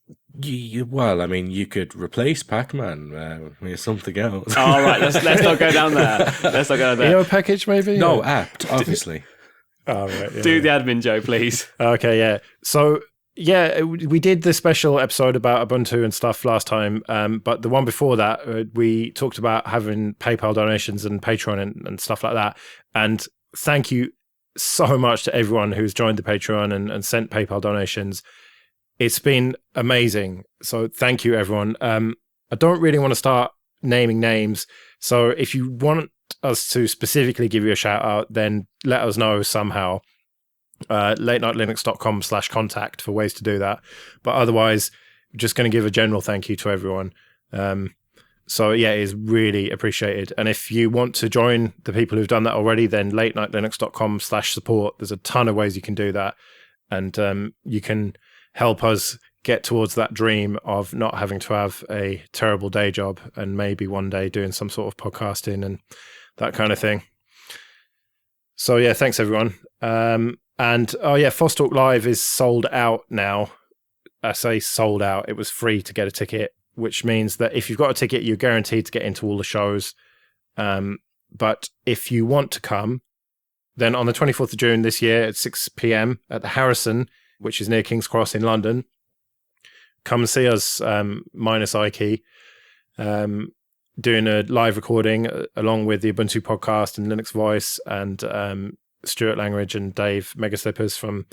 Well, I mean, you could replace Pac-Man with something else. All right, let's not go down there. Let's not go down there. EO package, maybe? No, apt, obviously. Oh, right, yeah. Do the admin, Joe, please. Okay, yeah. So, yeah, we did the special episode about Ubuntu and stuff last time, but the one before that, we talked about having PayPal donations and Patreon and stuff like that. And thank you so much to everyone who's joined the Patreon and sent PayPal donations. It's been amazing. So thank you, everyone. I don't really want to start naming names. So if you want us to specifically give you a shout out, then let us know somehow. latenightlinux.com/contact for ways to do that. But otherwise, just going to give a general thank you to everyone. So yeah, it is really appreciated. And if you want to join the people who've done that already, then latenightlinux.com/support. There's a ton of ways you can do that. And you can help us get towards that dream of not having to have a terrible day job and maybe one day doing some sort of podcasting and that kind of thing. So yeah, thanks everyone. And oh yeah, Fostalk Live is sold out now. I say sold out. It was free to get a ticket, which means that if you've got a ticket, you're guaranteed to get into all the shows. But if you want to come, then on the 24th of June this year at 6 p.m. at the Harrison, which is near King's Cross in London, come see us, minus Ike, doing a live recording along with the Ubuntu podcast and Linux Voice and Stuart Langridge and Dave Megaslippers from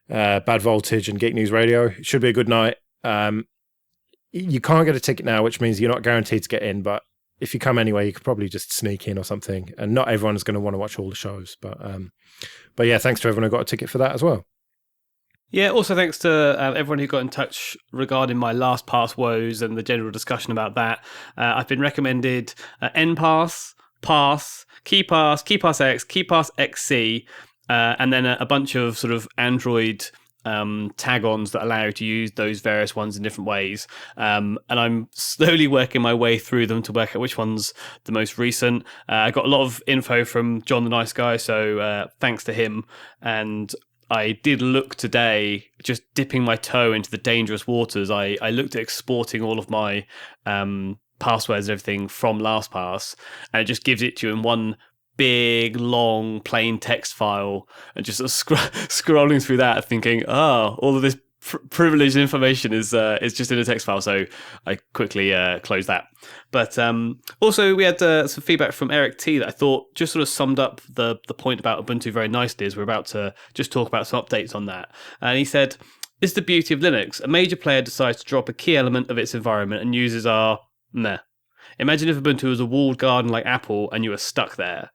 Bad Voltage and Geek News Radio. It should be a good night. You can't get a ticket now, which means you're not guaranteed to get in, but if you come anyway, you could probably just sneak in or something. And not everyone is going to want to watch all the shows. But yeah, thanks to everyone who got a ticket for that as well. Yeah, also thanks to everyone who got in touch regarding my LastPass woes and the general discussion about that. I've been recommended NPass, Pass, KeyPass, KeyPassX, KeyPass XC, and then a bunch of sort of Android tag-ons that allow you to use those various ones in different ways. And I'm slowly working my way through them to work out which one's the most recent. I got a lot of info from John the Nice Guy, so thanks to him. And I did look today, just dipping my toe into the dangerous waters. I looked at exporting all of my passwords and everything from LastPass, and it just gives it to you in one big, long, plain text file, and just sort of scrolling through that, thinking, all of this privileged information is just in a text file. So I quickly closed that. But also we had some feedback from Eric T that I thought just sort of summed up the point about Ubuntu very nicely, as we're about to just talk about some updates on that. And he said, "This is the beauty of Linux. A major player decides to drop a key element of its environment and users are meh. Imagine if Ubuntu was a walled garden like Apple and you were stuck there."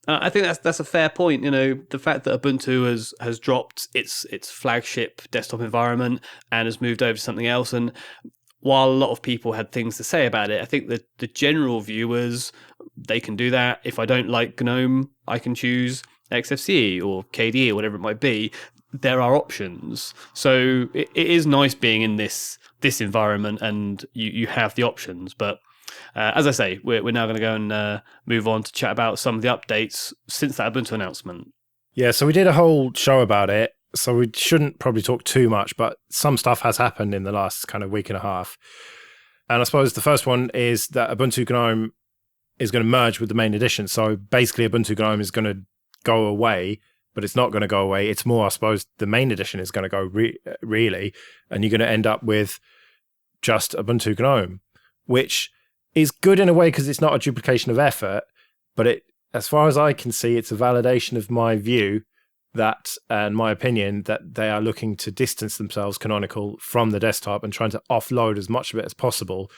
I think that's a fair point. You know, the fact that Ubuntu has dropped its flagship desktop environment and has moved over to something else, and while a lot of people had things to say about it, I think that the general view was they can do that. If I don't like GNOME, I can choose XFCE or KDE or whatever it might be. There are options. So it is nice being in this environment and you have the options. But as I say, we're now going to go and move on to chat about some of the updates since that Ubuntu announcement. Yeah, so we did a whole show about it, so we shouldn't probably talk too much, but some stuff has happened in the last kind of week and a half. And I suppose the first one is that Ubuntu GNOME is going to merge with the main edition. So basically Ubuntu GNOME is going to go away, but it's not going to go away. It's more, I suppose, the main edition is going to go really, and you're going to end up with just Ubuntu GNOME, which is good in a way because it's not a duplication of effort, but it, as far as I can see, it's a validation of my view that, and my opinion, that they are looking to distance themselves, Canonical, from the desktop and trying to offload as much of it as possible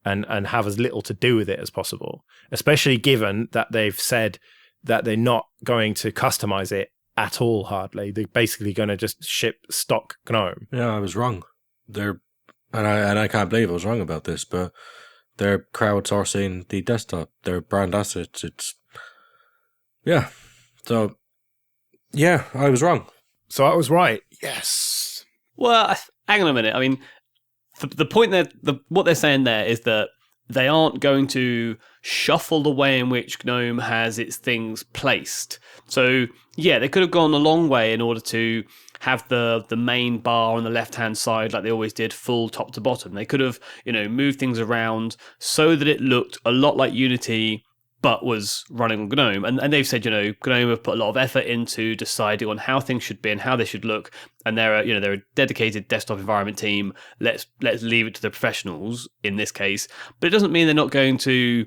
and have as little to do with it as possible, especially given that they've said that they're not going to customize it at all, hardly. They're basically going to just ship stock GNOME. Yeah, I was wrong. And I can't believe I was wrong about this, but they're crowdsourcing the desktop, their brand assets. Yeah. So, yeah, I was wrong. So I was right. Yes. Well, hang on a minute. I mean, the point that what they're saying there is that they aren't going to shuffle the way in which GNOME has its things placed. So, yeah, they could have gone a long way in order to have the main bar on the left-hand side, like they always did, full top to bottom. They could have, moved things around so that it looked a lot like Unity, but was running on GNOME. And they've said, GNOME have put a lot of effort into deciding on how things should be and how they should look. And they're a dedicated desktop environment team. Let's leave it to the professionals in this case. But it doesn't mean they're not going to,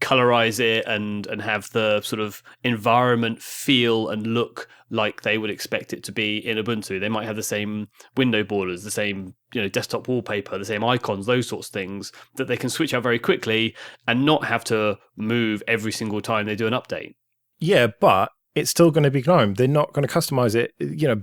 colorize it and have the sort of environment feel and look like they would expect it to be in Ubuntu. They might have the same window borders, the same desktop wallpaper, the same icons, those sorts of things that they can switch out very quickly and not have to move every single time they do an update. Yeah, but it's still going to be GNOME. They're not going to customize it,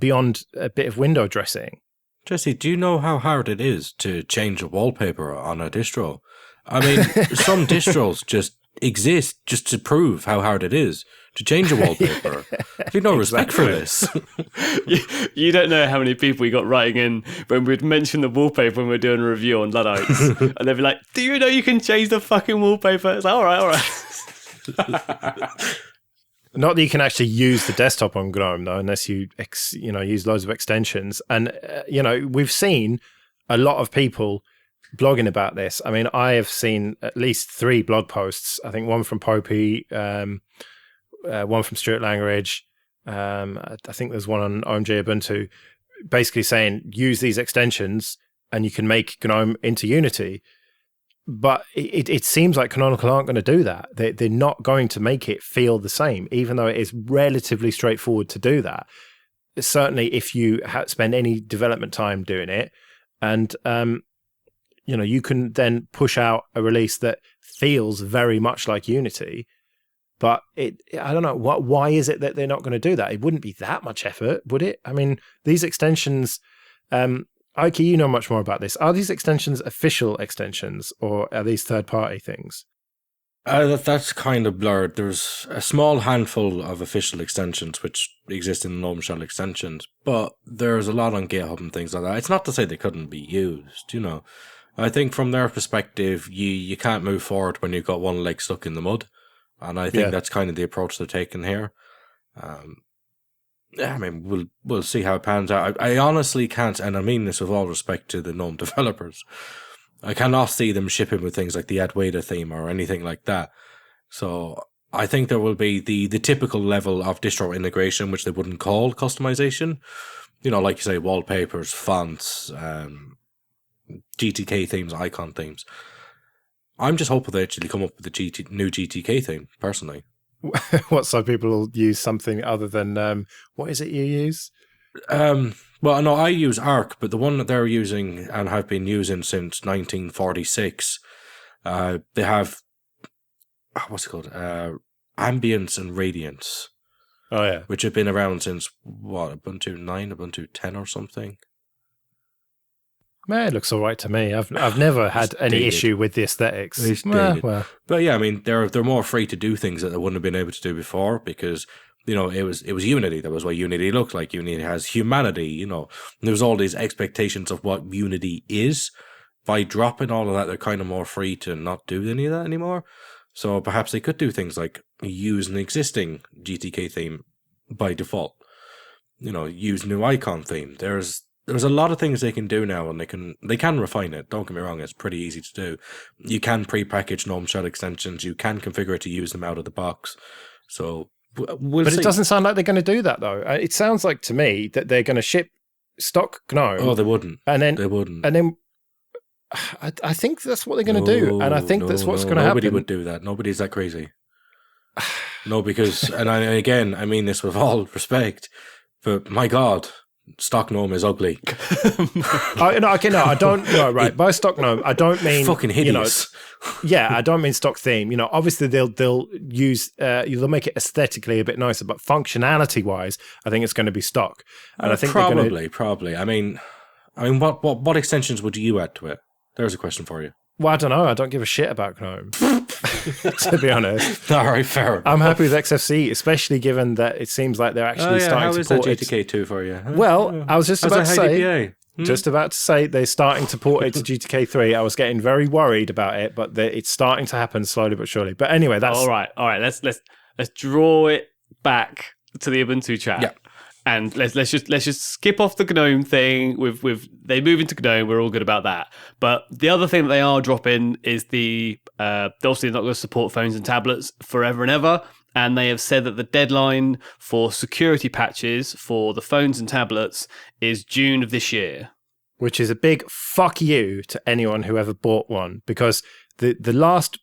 beyond a bit of window dressing. Jesse, do you know how hard it is to change a wallpaper on a distro? I mean, some distros just exist just to prove how hard it is to change a wallpaper. You no respect for this. You don't know how many people we got writing in when we'd mention the wallpaper when we were doing a review on Luddites. And they'd be like, do you know you can change the fucking wallpaper? It's like, all right. Not that you can actually use the desktop on GNOME, though, unless you use loads of extensions. And, we've seen a lot of people blogging about this. I mean, I have seen at least 3 blog posts. I think one from Popey, one from Stuart Langridge. I think there's one on OMG Ubuntu, basically saying use these extensions and you can make GNOME into Unity. But it seems like Canonical aren't going to do that. They're not going to make it feel the same, even though it is relatively straightforward to do that. Certainly, if you spend any development time doing it, and you can then push out a release that feels very much like Unity. But I don't know, why is it that they're not going to do that? It wouldn't be that much effort, would it? I mean, these extensions, Ike, you know much more about this. Are these extensions official extensions or are these third-party things? That's kind of blurred. There's a small handful of official extensions which exist in the GNOME Shell extensions, but there's a lot on GitHub and things like that. It's not to say they couldn't be used, I think from their perspective, you can't move forward when you've got one leg stuck in the mud. And I think that's kind of the approach they're taking here. I mean, we'll see how it pans out. I honestly can't, and I mean this with all respect to the GNOME developers, I cannot see them shipping with things like the Adwaita theme or anything like that. So I think there will be the typical level of distro integration, which they wouldn't call customization. Like you say, wallpapers, fonts, GTK themes, icon themes. I'm just hoping they actually come up with a new GTK theme, personally. What, so people will use something other than, what is it you use? Well, no, I use Arc, but the one that they're using and have been using since 1946, they have, what's it called? Ambience and Radiance. Oh, yeah. Which have been around since, Ubuntu 9, Ubuntu 10 or something? Man, it looks all right to me. I've never had any issue with the aesthetics. Well. But yeah, I mean, they're more free to do things that they wouldn't have been able to do before because, it was Unity. That was what Unity looked like. Unity has humanity, There was all these expectations of what Unity is. By dropping all of that, they're kind of more free to not do any of that anymore. So perhaps they could do things like use an existing GTK theme by default. Use new icon theme. There's a lot of things they can do now, and they can refine it. Don't get me wrong, it's pretty easy to do. You can pre-package GNOME shell extensions. You can configure it to use them out of the box. So we'll see. It doesn't sound like they're going to do that, though. It sounds like to me that they're going to ship stock GNOME. Oh, they wouldn't. They wouldn't. And then I think that's what they're going to do, and I think that's what's going to happen. Nobody would do that. Nobody's that crazy. No, because again, I mean this with all respect, but my God, stock GNOME is ugly. I don't. No, right. By stock GNOME, I don't mean fucking hideous. I don't mean stock theme. Obviously they'll use they'll make it aesthetically a bit nicer, but functionality wise, I think it's going to be stock. And I think probably. I mean, what extensions would you add to it? There's a question for you. Well, I don't know. I don't give a shit about GNOME, to be honest. All right, fair enough. I'm happy with XFC, especially given that it seems like they're actually starting to port it. How is that GTK2 for you? Well, I was just about to say they're starting to port it to GTK3. I was getting very worried about it, but it's starting to happen slowly but surely. But anyway, that's all right. Let's draw it back to the Ubuntu chat. Yeah. And let's just skip off the GNOME thing. They move into GNOME. We're all good about that. But the other thing that they are dropping is they're obviously not going to support phones and tablets forever and ever. And they have said that the deadline for security patches for the phones and tablets is June of this year. Which is a big fuck you to anyone who ever bought one, because the last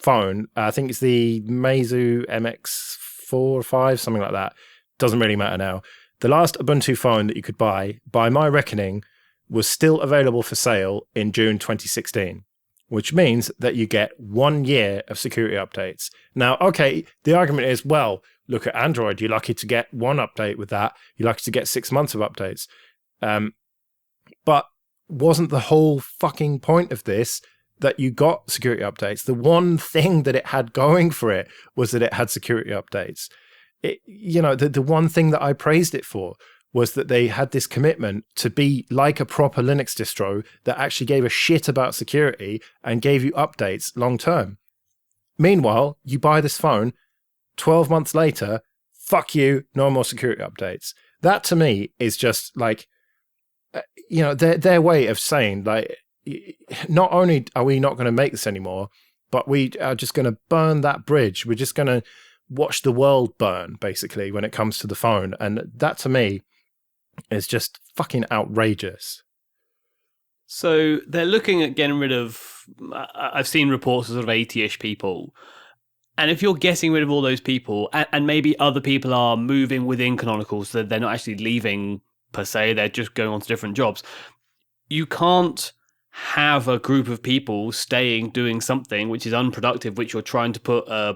phone, I think it's the Meizu MX4 or 5, something like that. Doesn't really matter now. The last Ubuntu phone that you could buy, by my reckoning, was still available for sale in June 2016, which means that you get 1 year of security updates. Now, okay, the argument is, well, look at Android. You're lucky to get one update with that. You're lucky to get 6 months of updates. But wasn't the whole fucking point of this that you got security updates? The one thing that it had going for it was that it had security updates. The one thing that I praised it for was that they had this commitment to be like a proper Linux distro that actually gave a shit about security and gave you updates long term. Meanwhile, you buy this phone, 12 months later, fuck you, no more security updates. That to me is just like, their way of saying, like, not only are we not going to make this anymore, but we are just going to burn that bridge. We're just going to watch the world burn, basically, when it comes to the phone. And that to me is just fucking outrageous. So they're looking at getting rid of, I've seen reports of sort of 80-ish people. And if you're getting rid of all those people, and maybe other people are moving within Canonical, so they're not actually leaving per se, they're just going on to different jobs, you can't have a group of people staying doing something which is unproductive, which you're trying to put a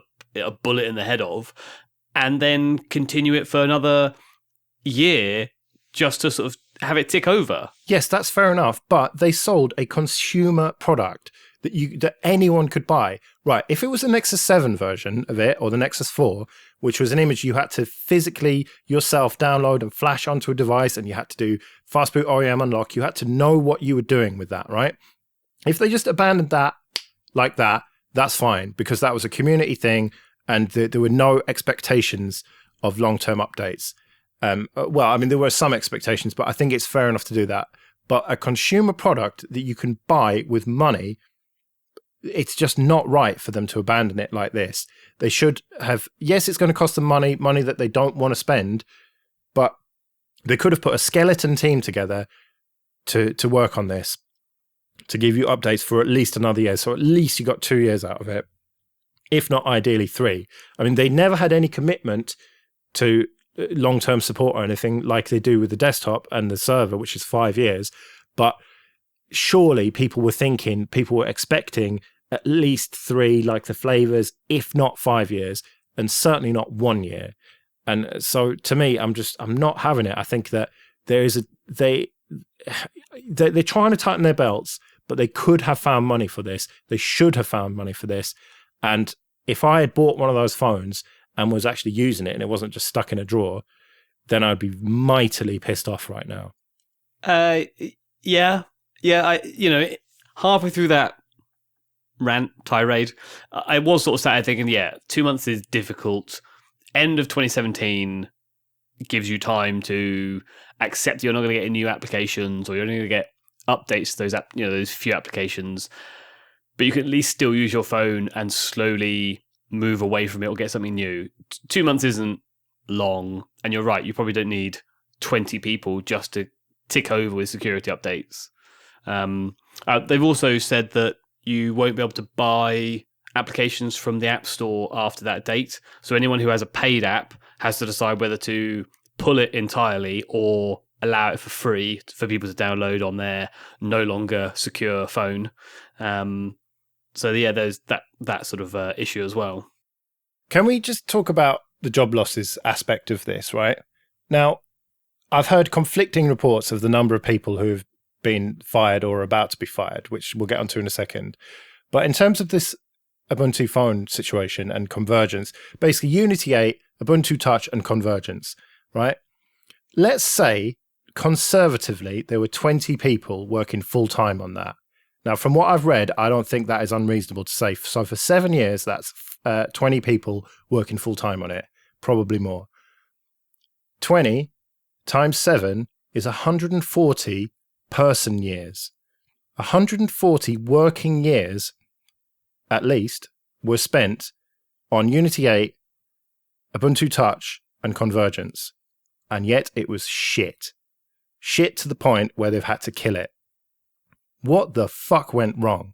bullet in the head of, and then continue it for another year just to sort of have it tick over. Yes, that's fair enough, but they sold a consumer product that anyone could buy. Right, if it was the Nexus 7 version of it, or the Nexus 4, which was an image you had to physically yourself download and flash onto a device, and you had to do fastboot OEM unlock, you had to know what you were doing with that, right? If they just abandoned that like that, that's fine, because that was a community thing, and there were no expectations of long-term updates. Well, I mean, there were some expectations, but I think it's fair enough to do that. But a consumer product that you can buy with money, it's just not right for them to abandon it like this. They should have, yes, it's going to cost them money that they don't want to spend, but they could have put a skeleton team together to work on this, to give you updates for at least another year. So at least you got 2 years out of it, if not ideally 3. I mean, they never had any commitment to long-term support or anything like they do with the desktop and the server, which is 5 years. But surely people were expecting at least 3, like the flavors, if not 5 years, and certainly not 1 year. And so to me, I'm not having it. I think that they're trying to tighten their belts, but they could have found money for this. They should have found money for this. And if I had bought one of those phones and was actually using it and it wasn't just stuck in a drawer, then I'd be mightily pissed off right now. Yeah. Halfway through that rant tirade. I was sort of sat there thinking, 2 months is difficult. End of 2017 gives you time to accept you're not going to get any new applications, or you're only going to get updates to those those few applications. But you can at least still use your phone and slowly move away from it or get something new. 2 months isn't long, and you're right, you probably don't need 20 people just to tick over with security updates. They've also said that you won't be able to buy applications from the App Store after that date. So anyone who has a paid app has to decide whether to pull it entirely or allow it for free for people to download on their no longer secure phone. There's that sort of issue as well. Can we just talk about the job losses aspect of this, right? Now, I've heard conflicting reports of the number of people who have been fired or are about to be fired, which we'll get onto in a second. But in terms of this Ubuntu phone situation and convergence, basically Unity 8, Ubuntu Touch and convergence, right? Let's say, conservatively, there were 20 people working full-time on that. Now, from what I've read, I don't think that is unreasonable to say. So for 7 years, that's 20 people working full-time on it, probably more. 20 times 7 is 140 person years. 140 working years, at least, were spent on Unity 8, Ubuntu Touch, and convergence. And yet it was shit. Shit to the point where they've had to kill it. What the fuck went wrong?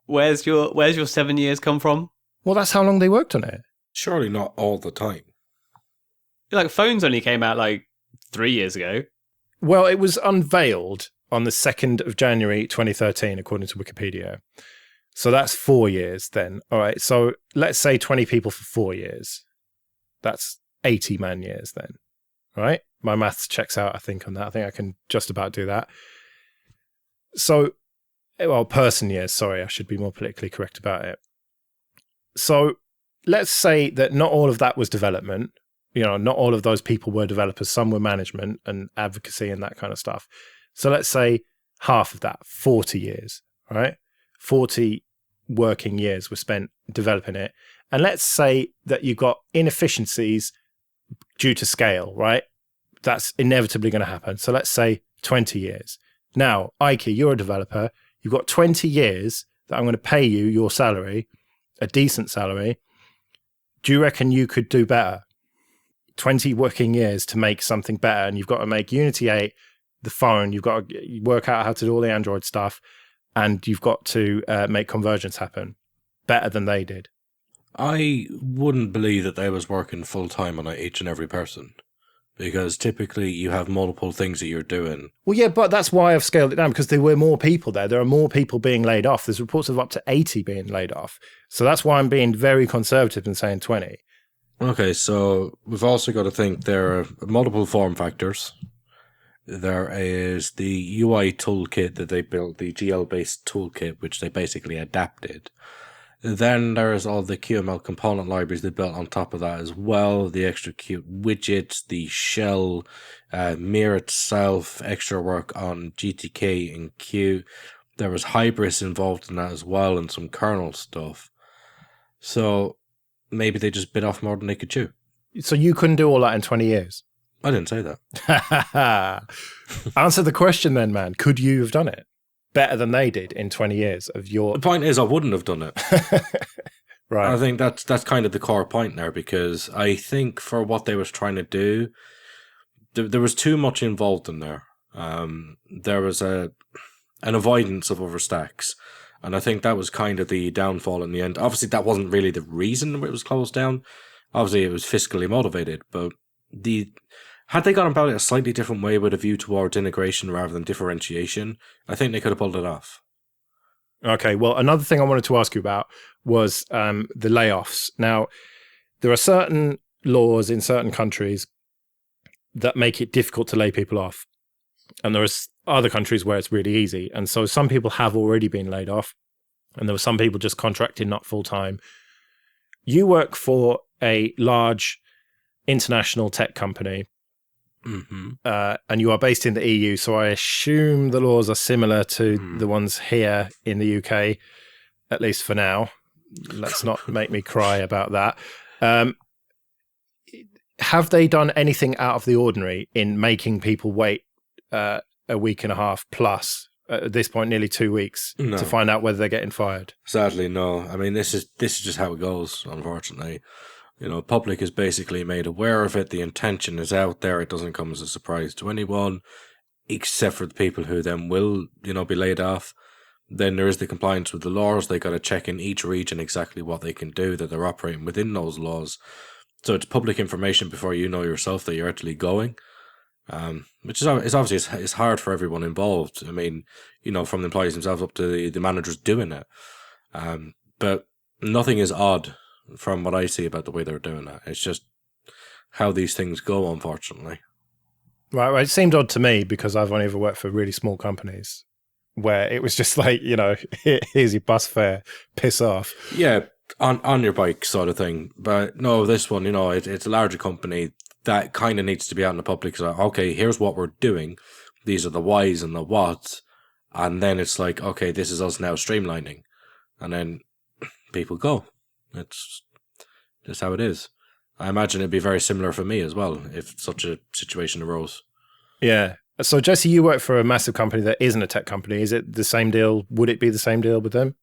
Where's your 7 years come from? Well, that's how long they worked on it. Surely not all the time. Like, phones only came out like 3 years ago. Well, it was unveiled on the 2nd of January 2013, according to Wikipedia. So that's 4 years then. All right, so let's say 20 people for 4 years. That's 80 man years then, right? My maths checks out, I think, on that. I think I can just about do that. So, well, person years, sorry, I should be more politically correct about it. So let's say that not all of that was development. Not all of those people were developers. Some were management and advocacy and that kind of stuff. So let's say half of that, 40 years, right? 40 working years were spent developing it. And let's say that you got inefficiencies due to scale, right? That's inevitably going to happen. So let's say 20 years. Now, Ike, you're a developer. You've got 20 years that I'm going to pay you your salary, a decent salary. Do you reckon you could do better? 20 working years to make something better, and you've got to make Unity 8, the phone, you've got to work out how to do all the Android stuff, and you've got to make convergence happen better than they did. I wouldn't believe that they was working full-time on each and every person, because typically you have multiple things that you're doing. Well, yeah, but that's why I've scaled it down, because there were more people there. There are more people being laid off. There's reports of up to 80 being laid off. So that's why I'm being very conservative and saying 20. Okay, so we've also got to think there are multiple form factors. There is the UI toolkit that they built, the GL-based toolkit, which they basically adapted. Then there is all the QML component libraries they built on top of that as well, the extra cute widgets, the shell, Mir itself, extra work on GTK and Q. There was Hybris involved in that as well, and some kernel stuff. So maybe they just bit off more than they could chew. So you couldn't do all that in 20 years? I didn't say that. Answer the question then, man. Could you have done it better than they did in 20 years of your... The point is, I wouldn't have done it. Right. I think that's kind of the core point there, because I think for what they was trying to do, there was too much involved in there. There was an avoidance of overstacks. And I think that was kind of the downfall in the end. Obviously, that wasn't really the reason it was closed down. Obviously, it was fiscally motivated. But had they gone about it a slightly different way with a view towards integration rather than differentiation, I think they could have pulled it off. Okay, well, another thing I wanted to ask you about was the layoffs. Now, there are certain laws in certain countries that make it difficult to lay people off. And there are other countries where it's really easy. And so some people have already been laid off, and there were some people just contracted, not full-time. You work for a large international tech company, and you are based in the EU, so I assume the laws are similar to the ones here in the UK. at least for now. Let's not make me cry about that. Have they done anything out of the ordinary in making people wait a week and a half plus, at this point nearly 2 weeks, No. to find out whether they're getting fired? Sadly, no. I mean, this is just how it goes, unfortunately. Public is basically made aware of it. The intention is out there. It doesn't come as a surprise to anyone, except for the people who then will, be laid off. Then there is the compliance with the laws. They got to check in each region exactly what they can do, that they're operating within those laws. So it's public information before you know yourself that you're actually going, which is obviously it's hard for everyone involved. I mean, from the employees themselves up to the managers doing it. But nothing is odd from what I see about the way they're doing it. It's just how these things go, unfortunately. Right. Well, it seemed odd to me because I've only ever worked for really small companies where it was just like, here's your bus fare, piss off. Yeah. On your bike sort of thing. But no, this one, it's a larger company that kind of needs to be out in the public. So, okay, here's what we're doing. These are the whys and the whats. And then it's like, okay, this is us now streamlining. And then people go. It's just how it is. I imagine it'd be very similar for me as well if such a situation arose. Yeah. So, Jesse, you work for a massive company that isn't a tech company. Is it the same deal? Would it be the same deal with them?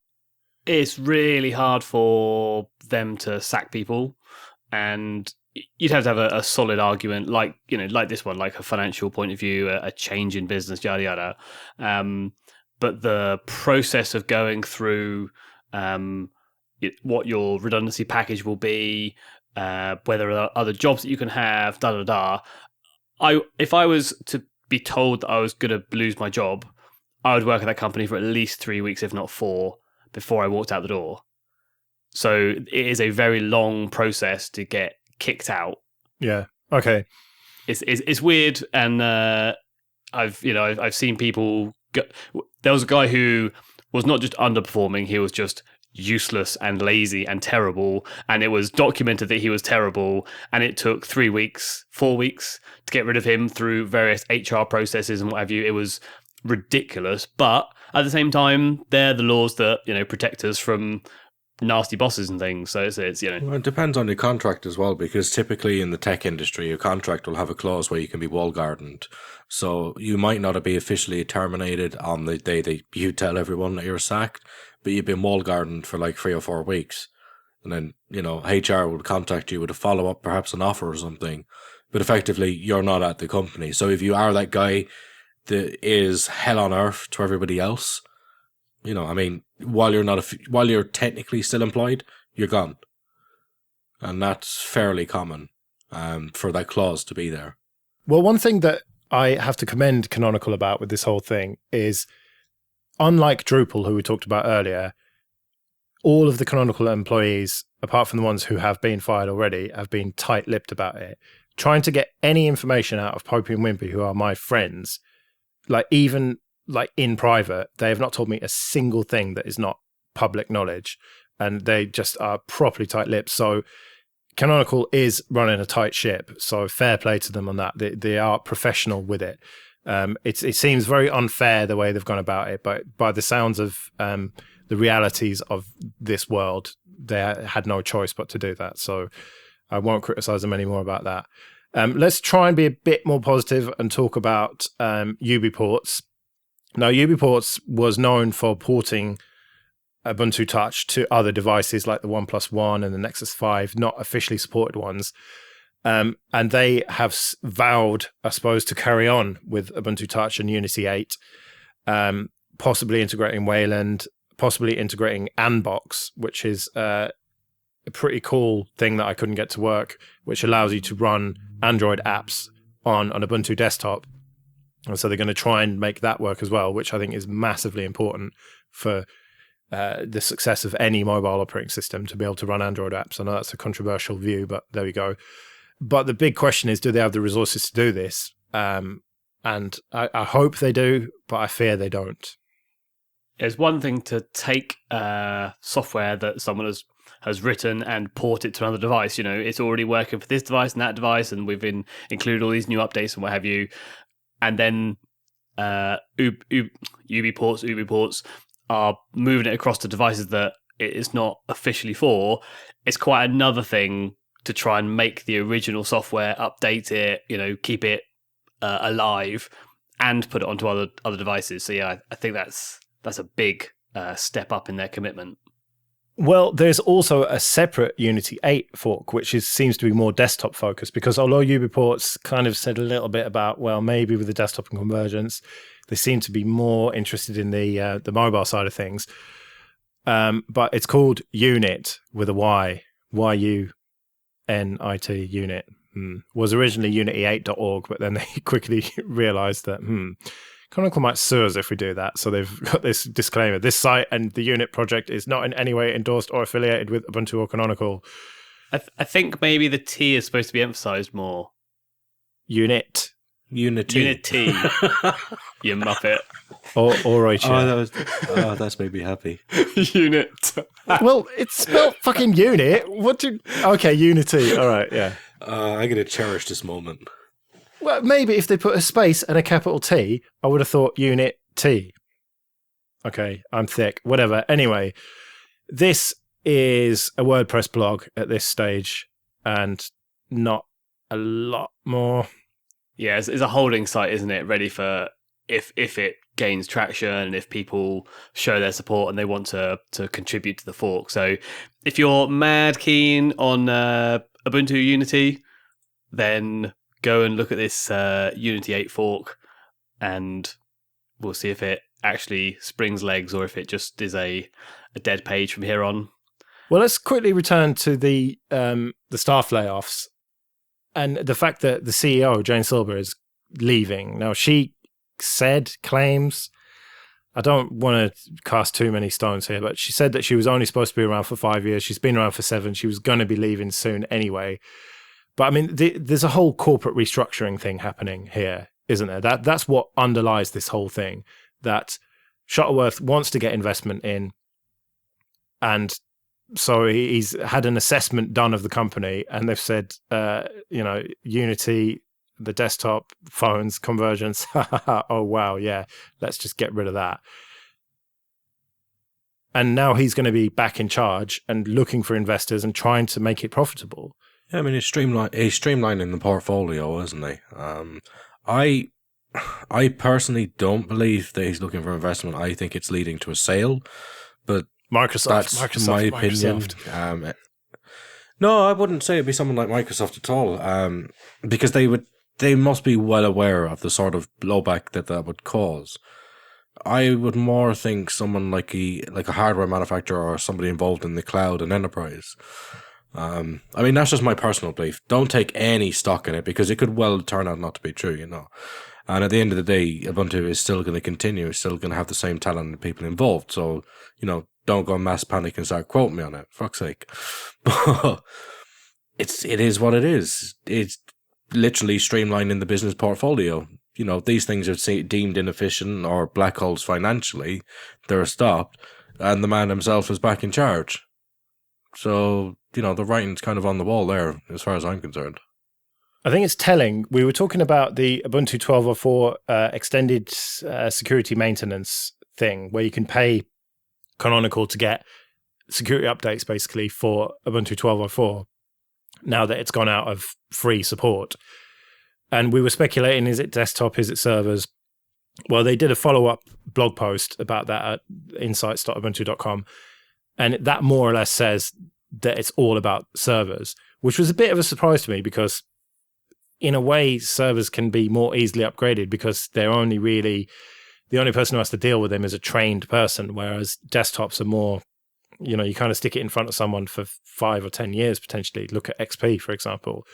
It's really hard for them to sack people, and you'd have to have a solid argument, like this one, like a financial point of view, a change in business, yada yada. But the process of going through what your redundancy package will be, whether there are other jobs that you can have, da da da. If I was to be told that I was going to lose my job, I would work at that company for at least 3 weeks, if not 4. Before I walked out the door. So it is a very long process to get kicked out. Yeah. Okay. It's weird, and I've seen people there was a guy who was not just underperforming, he was just useless and lazy and terrible, and it was documented that he was terrible, and it took 3 weeks, 4 weeks to get rid of him through various HR processes and what have you. It was ridiculous, but at the same time, they're the laws that protect us from nasty bosses and things. So it's Well, it depends on your contract as well, because typically in the tech industry, your contract will have a clause where you can be wall-gardened. So you might not be officially terminated on the day that you tell everyone that you're sacked, but you've been wall-gardened for like 3 or 4 weeks, and then HR would contact you with a follow-up, perhaps an offer or something. But effectively, you're not at the company. So if you are that guy that is hell on earth to everybody else, while you're technically still employed, you're gone, and that's fairly common for that clause to be there. Well, one thing that I have to commend Canonical about with this whole thing is, unlike Drupal, who we talked about earlier, all of the Canonical employees, apart from the ones who have been fired already, have been tight-lipped about it. Trying to get any information out of Popey and Wimpy, who are my friends, even in private, they have not told me a single thing that is not public knowledge, and they just are properly tight-lipped. So Canonical is running a tight ship, so fair play to them on that. They are professional with it. It seems very unfair the way they've gone about it, but by the sounds of the realities of this world, they had no choice but to do that. So I won't criticize them anymore about that. Let's try and be a bit more positive and talk about UBports. Now, UBports was known for porting Ubuntu Touch to other devices like the OnePlus One and the Nexus 5, not officially supported ones. And they have vowed, I suppose, to carry on with Ubuntu Touch and Unity 8, possibly integrating Wayland, possibly integrating Anbox, which is a pretty cool thing that I couldn't get to work, which allows you to run Android apps on an Ubuntu desktop. And so they're going to try and make that work as well, which I think is massively important for the success of any mobile operating system, to be able to run Android apps. I know that's a controversial view, but there we go. But the big question is, do they have the resources to do this? And I hope they do, but I fear they don't. It's one thing to take software that someone has written and port it to another device. It's already working for this device and that device, and we've included all these new updates and what have you. And then UBports are moving it across to devices that it is not officially for, it's quite another thing to try and make the original software, update it, keep it alive, and put it onto other devices. So yeah, I think that's a big step up in their commitment. Well, there's also a separate Unity 8 fork, which seems to be more desktop focused, because although UBports kind of said a little bit about, well, maybe with the desktop and convergence, they seem to be more interested in the mobile side of things. But it's called Unit with a Y, Y-U-N-I-T, Unit. Was originally unity8.org, but then they quickly realized that, Canonical might sue us if we do that. So they've got this disclaimer. This site and the Unit project is not in any way endorsed or affiliated with Ubuntu or Canonical. I think maybe the T is supposed to be emphasized more. Unity. Unity. You muppet. Or right. That's made me happy. Unit. Well, it's spelled fucking unit. Okay, Unity. All right, yeah. I'm going to cherish this moment. Well, maybe if they put a space and a capital T, I would have thought Unit T. Okay, I'm thick. Whatever. Anyway, this is a WordPress blog at this stage and not a lot more. Yeah, it's a holding site, isn't it? Ready for if it gains traction and if people show their support and they want to contribute to the fork. So if you're mad keen on Ubuntu Unity, then go and look at this Unity 8 fork, and we'll see if it actually springs legs or if it just is a dead page from here on. Well, let's quickly return to the staff layoffs and the fact that the CEO, Jane Silber, is leaving. Now, she claims, I don't want to cast too many stones here, but she said that she was only supposed to be around for 5 years. She's been around for 7. She was going to be leaving soon anyway. But I mean, there's a whole corporate restructuring thing happening here, isn't there? That's what underlies this whole thing, that Shuttleworth wants to get investment in. And so he's had an assessment done of the company, and they've said, Unity, the desktop, phones, convergence. Oh, wow. Yeah. Let's just get rid of that. And now he's going to be back in charge and looking for investors and trying to make it profitable. Yeah, I mean, he's streamlining the portfolio, isn't he? I personally don't believe that he's looking for investment. I think it's leading to a sale, but that's my opinion. No, I wouldn't say it'd be someone like Microsoft at all, because they must be well aware of the sort of blowback that would cause. I would more think someone like a hardware manufacturer or somebody involved in the cloud and enterprise. I mean, that's just my personal belief. Don't take any stock in it, because it could well turn out not to be true, And at the end of the day, Ubuntu is still going to continue. It's still going to have the same talent and people involved. So, don't go mass panic and start quoting me on it. Fuck's sake. But it is what it is. It's literally streamlining the business portfolio. These things are deemed inefficient or black holes financially. They're stopped. And the man himself is back in charge. So, the writing's kind of on the wall there, as far as I'm concerned. I think it's telling. We were talking about the Ubuntu 12.04 extended security maintenance thing, where you can pay Canonical to get security updates, basically, for Ubuntu 12.04, now that it's gone out of free support. And we were speculating, is it desktop, is it servers? Well, they did a follow-up blog post about that at insights.ubuntu.com. And that more or less says that it's all about servers, which was a bit of a surprise to me, because in a way, servers can be more easily upgraded because they're only really, the only person who has to deal with them is a trained person, whereas desktops are more, you kind of stick it in front of someone for 5 or 10 years, potentially. Look at XP, for example.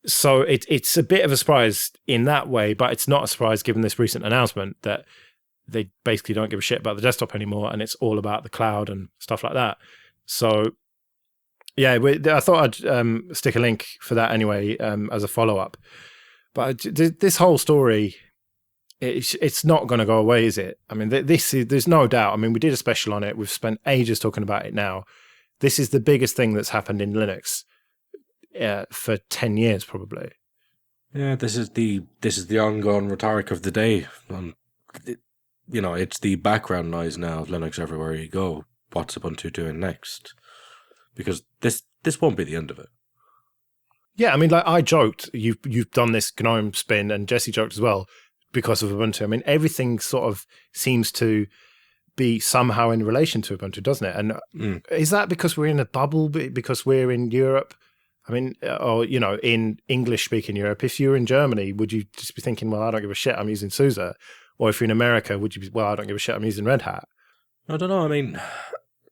So it's a bit of a surprise in that way, but it's not a surprise given this recent announcement that they basically don't give a shit about the desktop anymore, and it's all about the cloud and stuff like that. So, yeah, I thought I'd stick a link for that anyway as a follow-up. But this whole story, it's not going to go away, is it? I mean, there's no doubt. I mean, we did a special on it. We've spent ages talking about it now. This is the biggest thing that's happened in Linux for 10 years, probably. Yeah, this is the ongoing rhetoric of the day. it's the background noise now of Linux everywhere you go. What's Ubuntu doing next? Because this won't be the end of it. Yeah, I mean, like I joked, you've done this GNOME spin, and Jesse joked as well because of Ubuntu. I mean, everything sort of seems to be somehow in relation to Ubuntu, doesn't it? And is that because we're in a bubble, because we're in Europe? I mean, or, in English-speaking Europe, if you're in Germany, would you just be thinking, well, I don't give a shit, I'm using SUSE? Or if you're in America, would you be, well, I don't give a shit, I'm using Red Hat? I don't know. I mean,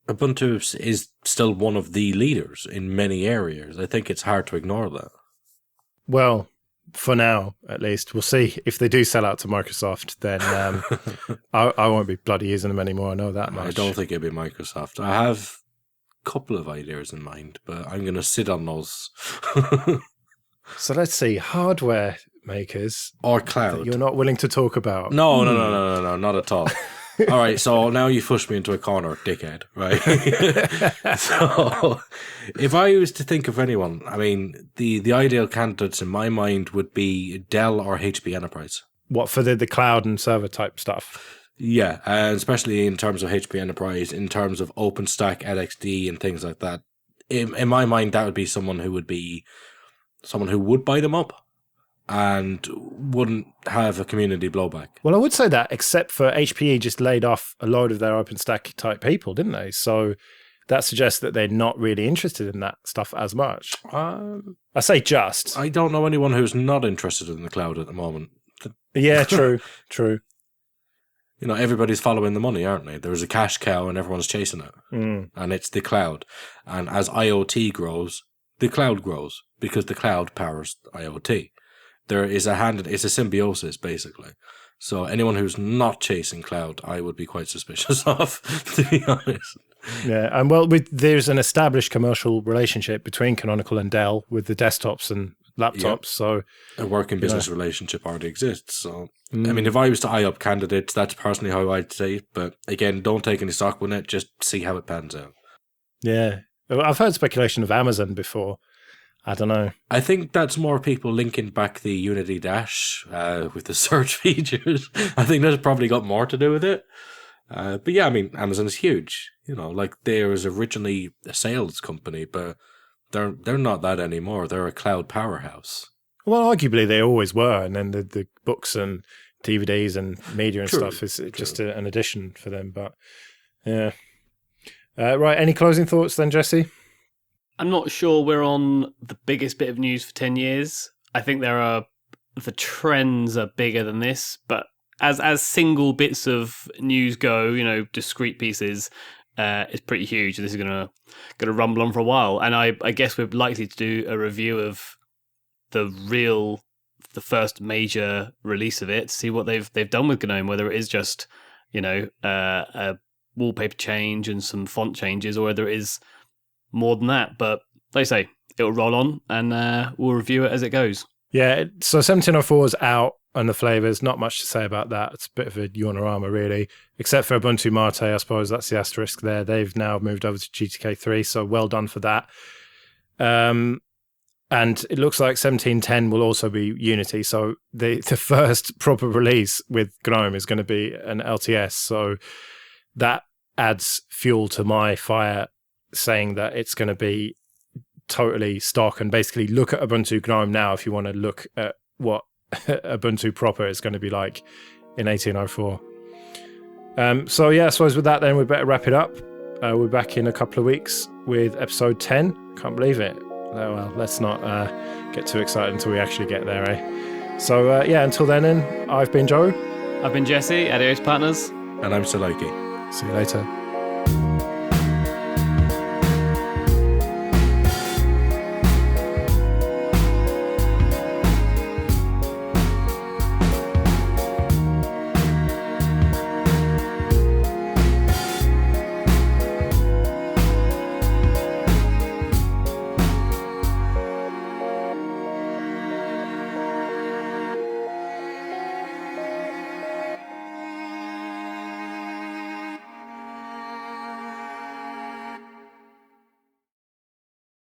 Ubuntu is still one of the leaders in many areas. I think it's hard to ignore that. Well, for now, at least. We'll see. If they do sell out to Microsoft, then I won't be bloody using them anymore. I know that much. I don't think it'll be Microsoft. I have a couple of ideas in mind, but I'm going to sit on those. So let's see. Hardware makers. Or cloud. That you're not willing to talk about. No, not at all. All right, so now you pushed me into a corner, dickhead, right? So if I was to think of anyone, I mean, the ideal candidates in my mind would be Dell or HP Enterprise. What, for the cloud and server type stuff? Yeah, and especially in terms of HP Enterprise, in terms of OpenStack, LXD, and things like that. In my mind, that would be someone who would buy them up and wouldn't have a community blowback. Well, I would say that, except for HPE just laid off a load of their OpenStack type people, didn't they? So that suggests that they're not really interested in that stuff as much. I say just. I don't know anyone who's not interested in the cloud at the moment. Yeah, true. Everybody's following the money, aren't they? There's a cash cow and everyone's chasing it. And it's the cloud. And as IoT grows, the cloud grows because the cloud powers IoT. There is it's a symbiosis, basically. So anyone who's not chasing cloud, I would be quite suspicious of, to be honest. Yeah, and there's an established commercial relationship between Canonical and Dell with the desktops and laptops. Yep. So a working business relationship already exists. So I mean, if I was to eye up candidates, that's personally how I'd say it. But again, don't take any stock with it. Just see how it pans out. Yeah, I've heard speculation of Amazon before. I don't know. I think that's more people linking back the Unity Dash with the search features. I think that's probably got more to do with it. But yeah, I mean, Amazon is huge. They was originally a sales company, but they're not that anymore. They're a cloud powerhouse. Well, arguably they always were, and then the books and DVDs and media and stuff is just an addition for them. But yeah, right. Any closing thoughts then, Jesse? I'm not sure we're on the biggest bit of news for 10 years. I think the trends are bigger than this, but as single bits of news go, discrete pieces, it's pretty huge. This is gonna rumble on for a while, and I guess we're likely to do a review of the first major release of it to see what they've done with GNOME, whether it is just a wallpaper change and some font changes, or whether it is more than that. But like I say, it'll roll on, and we'll review it as it goes. Yeah, so 1704 is out, and the flavors, not much to say about that. It's a bit of a Yonorama, really, except for Ubuntu Mate, I suppose. That's the asterisk there. They've now moved over to GTK3, so well done for that. And it looks like 1710 will also be Unity, so the first proper release with GNOME is going to be an LTS, so that adds fuel to my fire, saying that it's going to be totally stock, and basically look at Ubuntu GNOME now if you want to look at what Ubuntu proper is going to be like in 1804. So yeah, I suppose with that then we better wrap it up. We're back in a couple of weeks with episode 10. Can't believe it. Well, let's not get too excited until we actually get there, eh? So yeah, until then, I've been Joe. I've been Jesse, adios partners. And I'm Saloki. See you later.